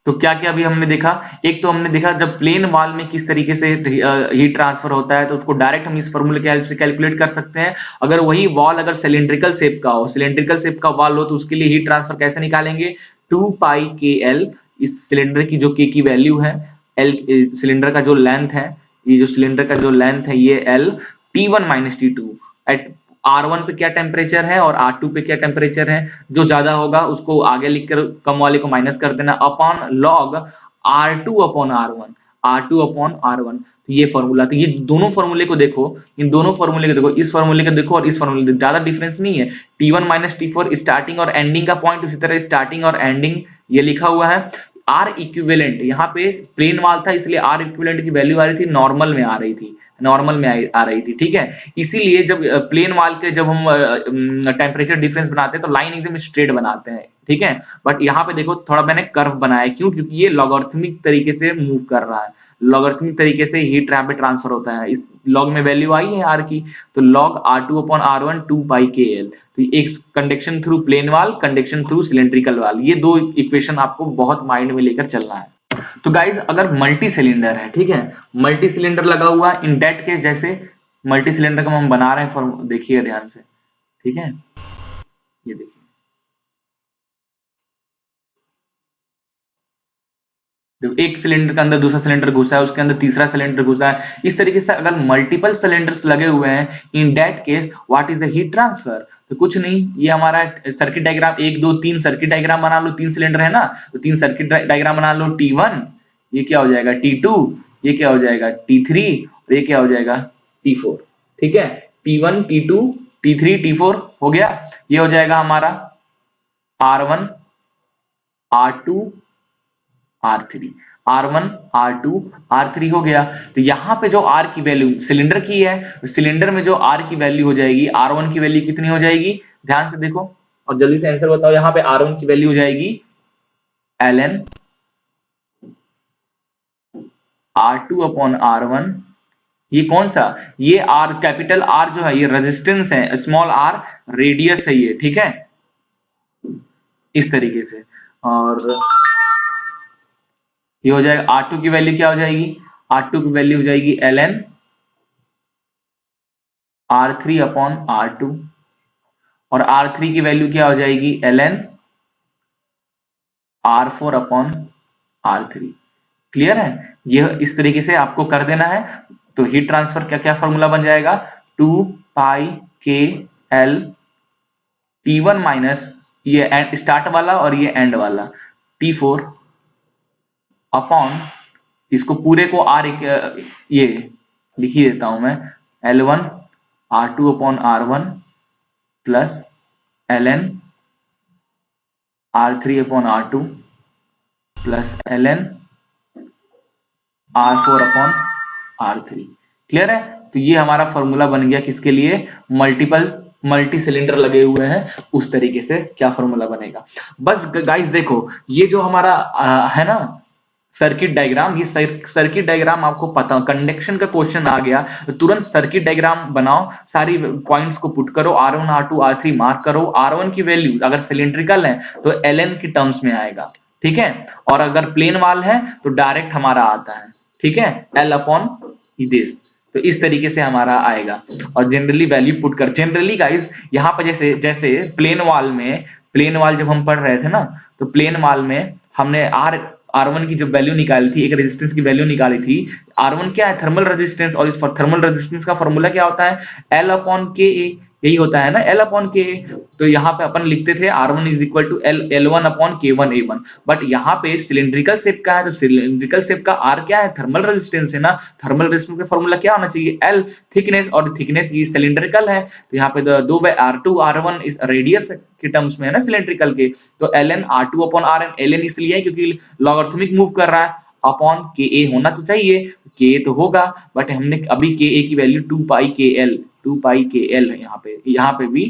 तो क्या क्या अभी हमने देखा, एक तो हमने देखा जब प्लेन वॉल में किस तरीके से हीट ट्रांसफर होता है, तो उसको डायरेक्ट हम इस फॉर्मूले के हेल्प से कैलकुलेट कर सकते हैं। अगर वही वॉल अगर सिलेंड्रिकल शेप का हो, सिलेंड्रिकल शेप का वॉल हो, तो उसके लिए हीट ट्रांसफर कैसे निकालेंगे, 2 पाई के एल, इस सिलेंडर की जो के की वैल्यू है, एल सिलेंडर का जो लेंथ है, ये जो सिलेंडर का जो लेंथ है ये L, T1 minus T2 eight R1 पे क्या टेम्परेचर है और R2 पे क्या टेम्परेचर है, जो ज्यादा होगा उसको आगे लिखकर कम वाले को माइनस कर देना, upon log R2 upon R1, R2 upon R1। तो ये फॉर्मूला, तो ये दोनों फॉर्मूले को देखो, इन दोनों फॉर्मूले को देखो, इस फॉर्मूले को देखो और इस फॉर्मूले को, ज्यादा डिफरेंस नहीं है। T1 माइनस T4 स्टार्टिंग और एंडिंग का पॉइंट, उसी तरह स्टार्टिंग और एंडिंग ये लिखा हुआ है। आर इक्विवेलेंट, यहाँ पे प्लेन वाल था इसलिए आर इक्विवेलेंट की वैल्यू आ रही थी, नॉर्मल में आ रही थी, नॉर्मल में आ रही थी, ठीक है। इसीलिए जब प्लेन वाल के जब हम टेम्परेचर डिफरेंस बनाते हैं तो लाइन एकदम स्ट्रेट बनाते हैं, ठीक है। बट यहाँ पे देखो थोड़ा मैंने कर्व बनाया, क्यों, क्योंकि ये लॉगरिथमिक तरीके से मूव कर रहा है, लॉगरिथमिक तरीके से हीट यहाँ पे ट्रांसफर होता है, इस लॉग में वैल्यू आई है आर की, तो लॉग R2 अपॉन R1 2 पाई के एल। तो एक कंडक्शन थ्रू प्लेन वाल, कंडक्शन थ्रू सिलेंड्रिकल वाल, ये दो इक्वेशन आपको बहुत माइंड में लेकर चलना है। तो गाइज अगर मल्टी सिलेंडर है, ठीक है, मल्टी सिलेंडर लगा हुआ इन दैट केस, जैसे मल्टी सिलेंडर का हम बना रहे हैं फॉर्म, देखिए ध्यान से, ठीक है, ये देखिए, एक सिलेंडर के अंदर दूसरा सिलेंडर घुसा है, उसके अंदर तीसरा सिलेंडर घुसा है, इस तरीके से अगर मल्टीपल सिलेंडर्स लगे हुए हैं, इन that case what is a heat transfer? तो कुछ नहीं, ये हमारा सर्किट डायग्राम 1 2 3 सर्किट डायग्राम बना लो, 3 सिलेंडर है ना, तो 3 सर्किट डायग्राम बना लो, T1 ये क्या हो जाएगा, T2 ये क्या हो जाएगा, T3 और ये क्या हो जाएगा, T4, ठीक है, T1 T2 T3 T4 हो गया। ये हो जाएगा हमारा R1 R2 R3, R1 R2 R3 हो गया। तो यहाँ पे जो R की वैल्यू सिलेंडर की है, सिलेंडर में जो R की वैल्यू हो जाएगी, R1 की वैल्यू कितनी हो जाएगी, ध्यान से देखो और जल्दी से आंसर बताओ। यहाँ पे R1 की वैल्यू हो जाएगी ln R2 अपॉन R1। ये कौन सा, ये R कैपिटल R जो है ये रेजिस्टेंस है, स्मॉल r रेडियस है ये, ठीक है, इस तरीके से। और ये हो जाएगा R2 की वैल्यू क्या हो जाएगी, R2 की वैल्यू हो जाएगी ln R3 अपॉन R2 और R3 की वैल्यू क्या हो जाएगी ln R4 upon R3। Clear है, ये इस तरीके से आपको कर देना है। तो हीट ट्रांसफर क्या क्या फॉर्मूला बन जाएगा, 2 पाई के एल T1 माइनस ये स्टार्ट वाला और ये एंड वाला T4 अपॉन, इसको पूरे को R ये लिख ही देता हूं मैं, L1 R2 upon R1 plus ln R3 upon R2 plus ln R4 upon R3। Clear है, तो ये हमारा फॉर्मूला बन गया किसके लिए, मल्टी सिलेंडर लगे हुए हैं, उस तरीके से क्या फॉर्मूला बनेगा। बस गाइस देखो, ये जो हमारा है ना सर्किट डायग्राम, ये सर्किट डायग्राम आपको पता, कंडक्शन का क्वेश्चन आ गया तो तुरंत सर्किट डायग्राम बनाओ, सारी पॉइंट्स को पुट करो, R1 R2 R3 मार्क करो। R1 की वैल्यू अगर सिलेंड्रिकल है तो ln की टर्म्स में आएगा, ठीक है, और अगर प्लेन वाल है तो डायरेक्ट हमारा आता है, ठीक है, L अपॉन दिस। तो इस तरीके से हमारा आएगा और जनरली वैल्यू पुट कर, जनरली गाइस यहाँ पर जैसे जैसे प्लेन वाल में, प्लेन वाल जब हम पढ़ रहे थे ना, तो प्लेन वाल में हमने R1 की जो वैल्यू निकाली थी, एक रेजिस्टेंस की वैल्यू निकाली थी। R1 क्या है, थर्मल रेजिस्टेंस, और इस थर्मल रेजिस्टेंस का फॉर्मूला क्या होता है, L अपॉन के ए, यही होता है ना, L अपॉन के ए। तो यहाँ पे अपन लिखते थे R1 is equal to L1 upon K1A1, but यहाँ पे सिलेंड्रिकल शेप का है, तो सिलेंड्रिकल शेप का R क्या है, थर्मल रेजिस्टेंस है ना, थर्मल रेजिस्टेंस का फॉर्मूला क्या होना चाहिए, L थिकनेस, और थिकनेस ये सिलेंड्रिकल है, तो यहाँ पे दो बाय R2 R1 इस रेडियस के टर्म्स में है ना सिलेंड्रिकल के, तो ln R2 upon Rn, ln इसलिए है क्योंकि लॉगरिथमिक मूव कर रहा है, अपॉन के ए होना तो चाहिए, के तो होगा, बट हमने अभी के ए की वैल्यू 2 पाई के एल, 2 पाई के एल है, यहाँ पे भी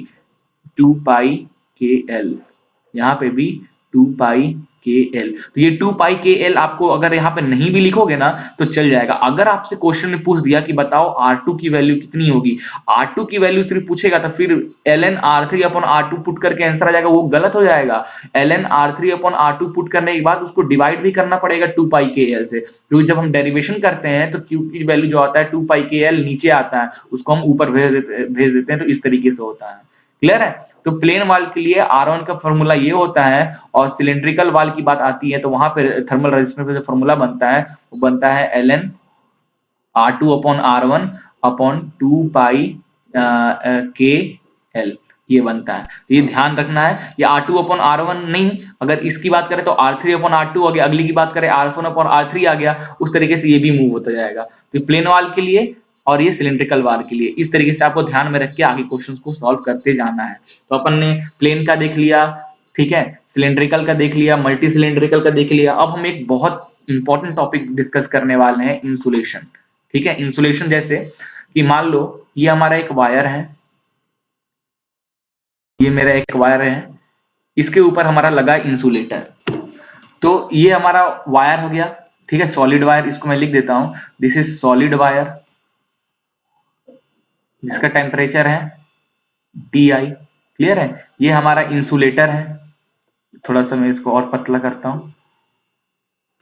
2 पाई के एल, यहाँ पे भी 2 पाई के एल। तो ये 2 पाई के एल आपको अगर यहाँ पे नहीं भी लिखोगे ना तो चल जाएगा। अगर आपसे क्वेश्चन में पूछ दिया कि बताओ R2 की वैल्यू कितनी होगी, R2 की वैल्यू सिर्फ पूछेगा तो फिर ln R3 upon R2 put करके आंसर आ जाएगा, वो गलत हो जाएगा। ln R3 upon R2 put करने के बाद उसको डिवाइड भी करना पड़ेगा 2 पाई के एल से, क्योंकि जब हम डेरिवेशन करते हैं तो Q की वैल्यू जो आता है 2 पाई के एल नीचे आता है, उसको हम ऊपर भेज देते हैं, तो इस तरीके से होता है। क्लियर है, तो प्लेन वाल के लिए R1 का फॉर्मूला ये होता है, और सिलेंड्रिकल वाल की बात आती है तो वहां पे थर्मल रेजिस्टेंस का जो फॉर्मूला बनता है वो बनता है ln R2 upon R1 upon 2 पाई के एल, ये बनता है। तो ये ध्यान रखना है, ये R2 अपॉन R1 नहीं, अगर इसकी बात करें तो R3 अपॉन R2 आ गया, अगली की बात करें R4 अपॉन R3 आ गया, उस तरीके से ये भी मूव होता जाएगा। तो प्लेन वाल के लिए और ये सिलेंड्रिकल वाल के लिए इस तरीके से आपको ध्यान में रख के आगे क्वेश्चंस को सॉल्व करते जाना है। तो अपन ने प्लेन का देख लिया, ठीक है, सिलेंड्रिकल का देख लिया, मल्टी सिलेंड्रिकल का देख लिया। अब हम एक बहुत इंपॉर्टेंट टॉपिक डिस्कस करने वाले हैं, इंसुलेशन। ठीक है, इंसुलेशन जैसे कि मान लो ये हमारा एक वायर है, ये मेरा एक वायर है, इसके ऊपर हमारा लगा इंसुलेटर, तो ये हमारा वायर हो गया, ठीक है, सॉलिड वायर, इसको मैं लिख देता हूं, दिस इज सॉलिड वायर, जिसका टेम्परेचर है Ti। क्लियर है? ये हमारा इंसुलेटर है, थोड़ा सा मैं इसको और पतला करता हूं,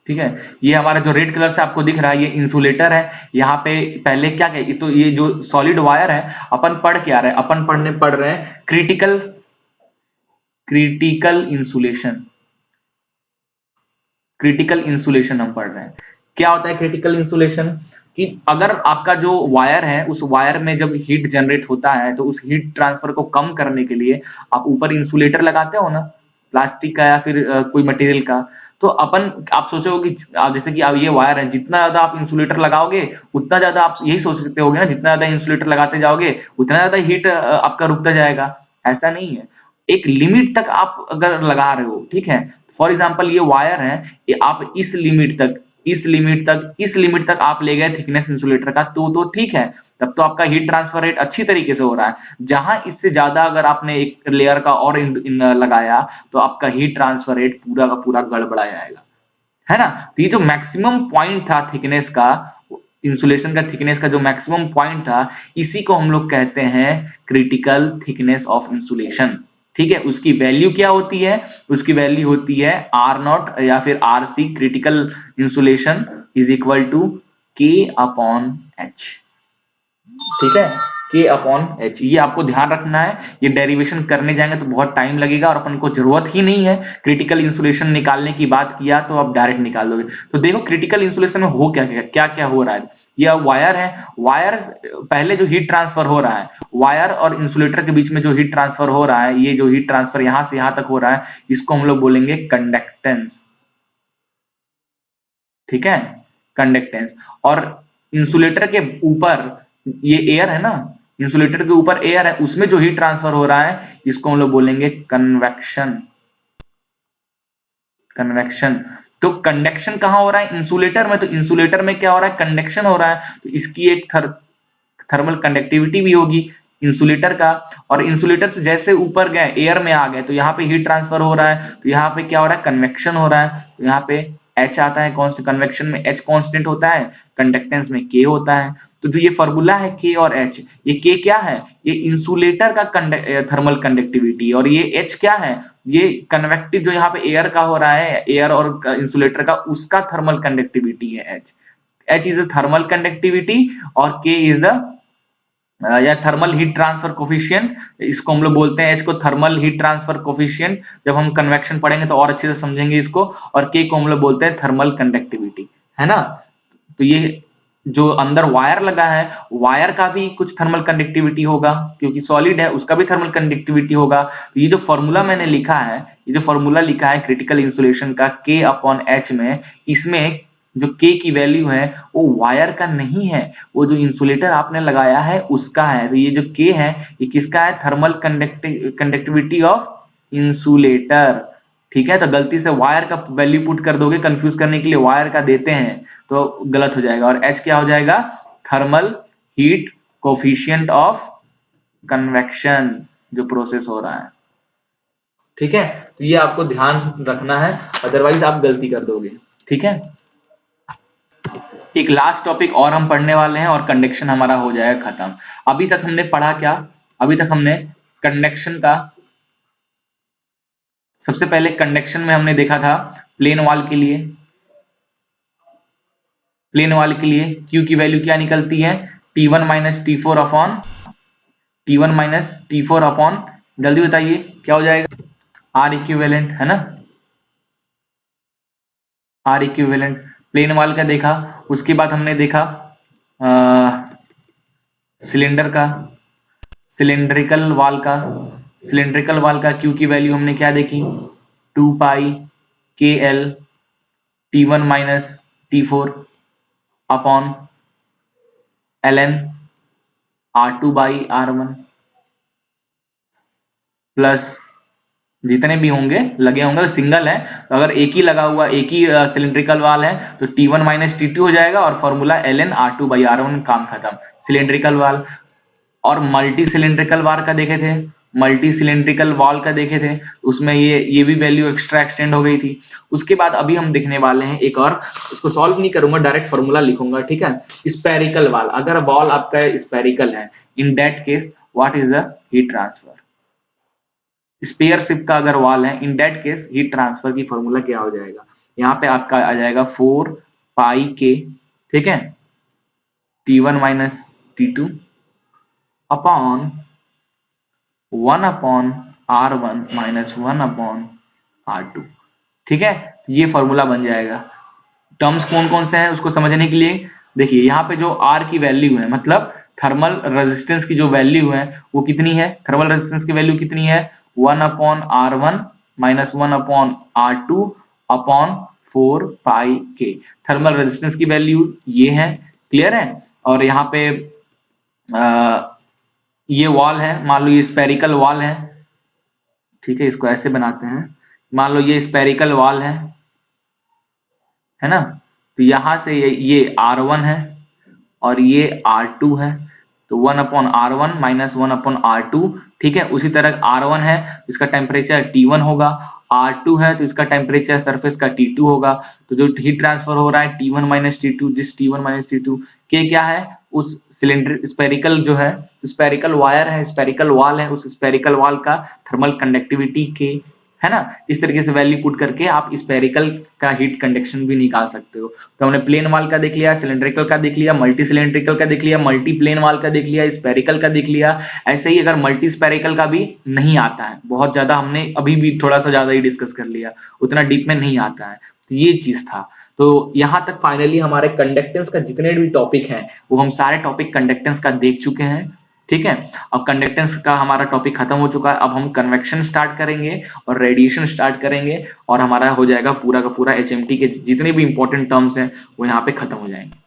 ठीक है। ये हमारा जो रेड कलर से आपको दिख रहा है ये इंसुलेटर है। यहाँ पे पहले क्या क्या, तो ये जो सॉलिड वायर है अपन पढ़ के आ रहे हैं, अपन पढ़ रहे हैं क्रिटिकल इंसुलेशन। क्रिटिकल इंसुलेशन हम पढ़ रहे हैं। क्या होता है क्रिटिकल इंसुलेशन? कि अगर आपका जो वायर है उस वायर में जब हीट जनरेट होता है तो उस हीट ट्रांसफर को कम करने के लिए आप ऊपर इंसुलेटर लगाते हो ना, प्लास्टिक का या फिर कोई मटेरियल का। तो आप सोचोगे कि जैसे कि ये वायर है, जितना ज्यादा आप इंसुलेटर लगाओगे उतना ज्यादा, आप यही सोच सकते होगे ना, जितना ज्यादा इंसुलेटर लगाते जाओगे उतना ज्यादा हीट आपका रुकता जाएगा। ऐसा नहीं है, एक लिमिट तक आप अगर लगा रहे हो, ठीक है। फॉर एग्जाम्पल ये वायर है, ये आप इस लिमिट तक आप ले गए थिकनेस इंसुलेटर का, तो ठीक है, तब तो आपका हीट ट्रांसफर रेट अच्छी तरीके से हो रहा है। जहां इससे ज्यादा अगर आपने एक लेयर का और लगाया तो आपका हीट ट्रांसफर रेट पूरा का पूरा गड़बड़ा जाएगा, है ना। तो ये जो मैक्सिमम पॉइंट था थिकनेस का, इंसुलेशन का थिकनेस का जो मैक्सिमम पॉइंट था, इसी को हम लोग कहते हैं क्रिटिकल थिकनेस ऑफ इंसुलेशन, ठीक है। उसकी वैल्यू क्या होती है? उसकी वैल्यू होती है आर नॉट या फिर R C, critical insulation is equal to K upon H, ठीक है। के अपॉन एच, ये आपको ध्यान रखना है। ये डेरिवेशन करने जाएंगे तो बहुत टाइम लगेगा और अपन को जरूरत ही नहीं है। क्रिटिकल इंसुलेशन निकालने की बात किया तो आप डायरेक्ट निकाल दोगे। तो देखो क्रिटिकल इंसुलेशन में हो क्या हो रहा है। यह वायर है, वायर पहले जो हीट ट्रांसफर हो रहा है, वायर और इंसुलेटर के बीच में जो हीट ट्रांसफर हो रहा है, ये जो हीट ट्रांसफर यहां से यहां तक हो रहा है, इसको हम लोग बोलेंगे कंडक्टेंस, ठीक है, कंडक्टेंस। और इंसुलेटर के ऊपर ये एयर है ना, इंसुलेटर के ऊपर एयर है, उसमें जो हीट ट्रांसफर हो रहा है इसको हम लोग बोलेंगे कन्वेक्शन। कन्वेक्शन। तो कंडक्शन कहां हो रहा है? इंसुलेटर में। तो इंसुलेटर में क्या हो रहा है? कंडक्शन हो रहा है। तो इसकी एक थर्मल कंडक्टिविटी भी होगी इंसुलेटर का। और इंसुलेटर से जैसे ऊपर गए, एयर में आ गए, तो यहाँ पे हीट ट्रांसफर हो रहा है, तो यहाँ पे क्या हो रहा है? कन्वेक्शन हो रहा है। तो यहाँ पे एच आता है, कौन से कन्वेक्शन में एच कांस्टेंट होता है, कंडक्टेंस में के होता है। तो जो ये फॉर्मूला है के और एच, ये के क्या है? ये इंसुलेटर का थर्मल कंडक्टिविटी, और ये एच क्या है? ये कन्वेक्टिव जो यहाँ पे एयर का हो रहा है, एयर और इंसुलेटर का, उसका थर्मल कंडक्टिविटी है H. H is the thermal conductivity और के इज द या थर्मल हीट ट्रांसफर कोफिशिएंट। इसको हम लोग बोलते हैं एच को थर्मल हीट ट्रांसफर कोफिशिएंट। जब हम कन्वेक्शन पढ़ेंगे तो और अच्छे से समझेंगे इसको। और के को हम लोग बोलते हैं थर्मल कंडक्टिविटी, है ना। तो ये जो अंदर वायर लगा है, वायर का भी कुछ थर्मल कंडक्टिविटी होगा, क्योंकि सॉलिड है, उसका भी थर्मल कंडक्टिविटी होगा। तो ये जो फॉर्मूला मैंने लिखा है, ये जो फॉर्मूला लिखा है क्रिटिकल इंसुलेशन का के अपॉन एच में, इसमें जो के की वैल्यू है वो वायर का नहीं है, वो जो इंसुलेटर आपने लगाया है उसका है। तो ये जो के है ये किसका है? थर्मल कंडक्टिविटी ऑफ इंसुलेटर, ठीक है। तो गलती से वायर का वैल्यू पुट कर दोगे, कंफ्यूज करने के लिए वायर का देते हैं तो गलत हो जाएगा। और एच क्या हो जाएगा? Thermal heat coefficient of convection, जो प्रोसेस हो रहा है, ठीक है। तो ये आपको ध्यान रखना है, अदरवाइज आप गलती कर दोगे, ठीक है। एक लास्ट टॉपिक और हम पढ़ने वाले हैं और कंडक्शन हमारा हो जाएगा खत्म। अभी तक हमने पढ़ा क्या? अभी तक हमने कंडक्शन का, सबसे पहले कंडक्शन में हमने देखा था प्लेन वॉल के लिए, प्लेन वॉल के लिए Q की वैल्यू क्या निकलती है? T1 minus T four upon जल्दी बताइए क्या हो जाएगा? R इक्विवेलेंट, है ना, R इक्विवेलेंट। प्लेन वॉल का देखा, उसके बाद हमने देखा सिलेंडर का, सिलेंड्रिकल वाल का Q की वैल्यू हमने क्या देखी? 2 पाई के L T1 minus T4 upon ln R2 by R1 plus जितने भी होंगे लगे होंगे, सिंगल है तो अगर एक ही लगा हुआ, एक ही सिलेंड्रिकल वाल है तो T1 माइनस T2 हो जाएगा और formula ln R2 by R1, काम खत्म। सिलेंड्रिकल वाल। और मल्टी सिलेंड्रिकल वाल का देखे थे, मल्टी सिलेंड्रिकल वॉल का देखे थे, उसमें ये भी वैल्यू एक्स्ट्रा एक्सटेंड हो गई थी। उसके बाद अभी हम देखने वाले हैं एक और, उसको सॉल्व नहीं करूंगा, डायरेक्ट फॉर्मूला लिखूंगा, ठीक है। स्पेरिकल वॉल, अगर वॉल आपका स्पेरिकल है, in that case what is the heat transfer. Sphere shape का अगर वॉल है, in that case heat transfer की फॉर्मूला क्या हो जाएगा, यहाँ पे आपका आ जाएगा 4 पाई के, ठीक है, T1 minus T2 upon 1 upon R1 minus 1 upon R2, ठीक है। तो ये फॉर्मूला बन जाएगा। टर्म्स कौन कौन से हैं उसको समझने के लिए देखिए, यहाँ पे जो R की वैल्यू है, मतलब थर्मल रेजिस्टेंस की जो वैल्यू है वो कितनी है, थर्मल रेजिस्टेंस की वैल्यू कितनी है, 1 upon R1 minus 1 upon R2 upon 4 पाई के। थर्मल रेजिस्टेंस की वैल्यू ये है, क्लियर है। और यहाँ पे ये वॉल है, मान लो ये स्पेरिकल वॉल है, ठीक है, इसको ऐसे बनाते हैं, मान लो ये स्पेरिकल वॉल है ना। तो यहां से ये R1 है और ये R2 है, तो 1 upon R1 minus 1 upon R2, ठीक है। उसी तरह R1 है तो इसका टेम्परेचर T1 होगा, R2 है तो इसका टेम्परेचर सरफेस का T2 होगा। तो जो हीट ट्रांसफर हो रहा है T1 minus T2, this T1 minus T2 के क्या है, उस सिलेंडर स्पेरिकल जो है, स्पेरिकल वायर है, स्पेरिकल वॉल है, उस स्पेरिकल वॉल का थर्मल कंडक्टिविटी के, है ना। इस तरीके से वैल्यू पुट करके आप स्पेरिकल का हीट कंडक्शन भी निकाल सकते हो। तो हमने प्लेन वॉल का देख लिया, सिलेंड्रिकल का देख लिया, मल्टी सिलेंड्रिकल का देख लिया, मल्टी प्लेन वॉल का देख लिया, स्पेरिकल का देख लिया। ऐसे ही अगर मल्टी स्पेरिकल का भी नहीं आता है, बहुत ज्यादा हमने अभी भी थोड़ा सा ज्यादा ही डिस्कस कर लिया, उतना डीप में नहीं आता है, तो ये चीज था। तो यहां तक फाइनली हमारे कंडक्टेंस का जितने भी टॉपिक हैं वो हम सारे टॉपिक कंडक्टेंस का देख चुके हैं, ठीक है। अब कंडक्टेंस का हमारा टॉपिक खत्म हो चुका है, अब हम कन्वेक्शन स्टार्ट करेंगे और रेडिएशन स्टार्ट करेंगे, और हमारा हो जाएगा पूरा का पूरा HMT के जितने भी इंपॉर्टेंट टर्म्स हैं वो यहाँ पे खत्म हो जाएंगे।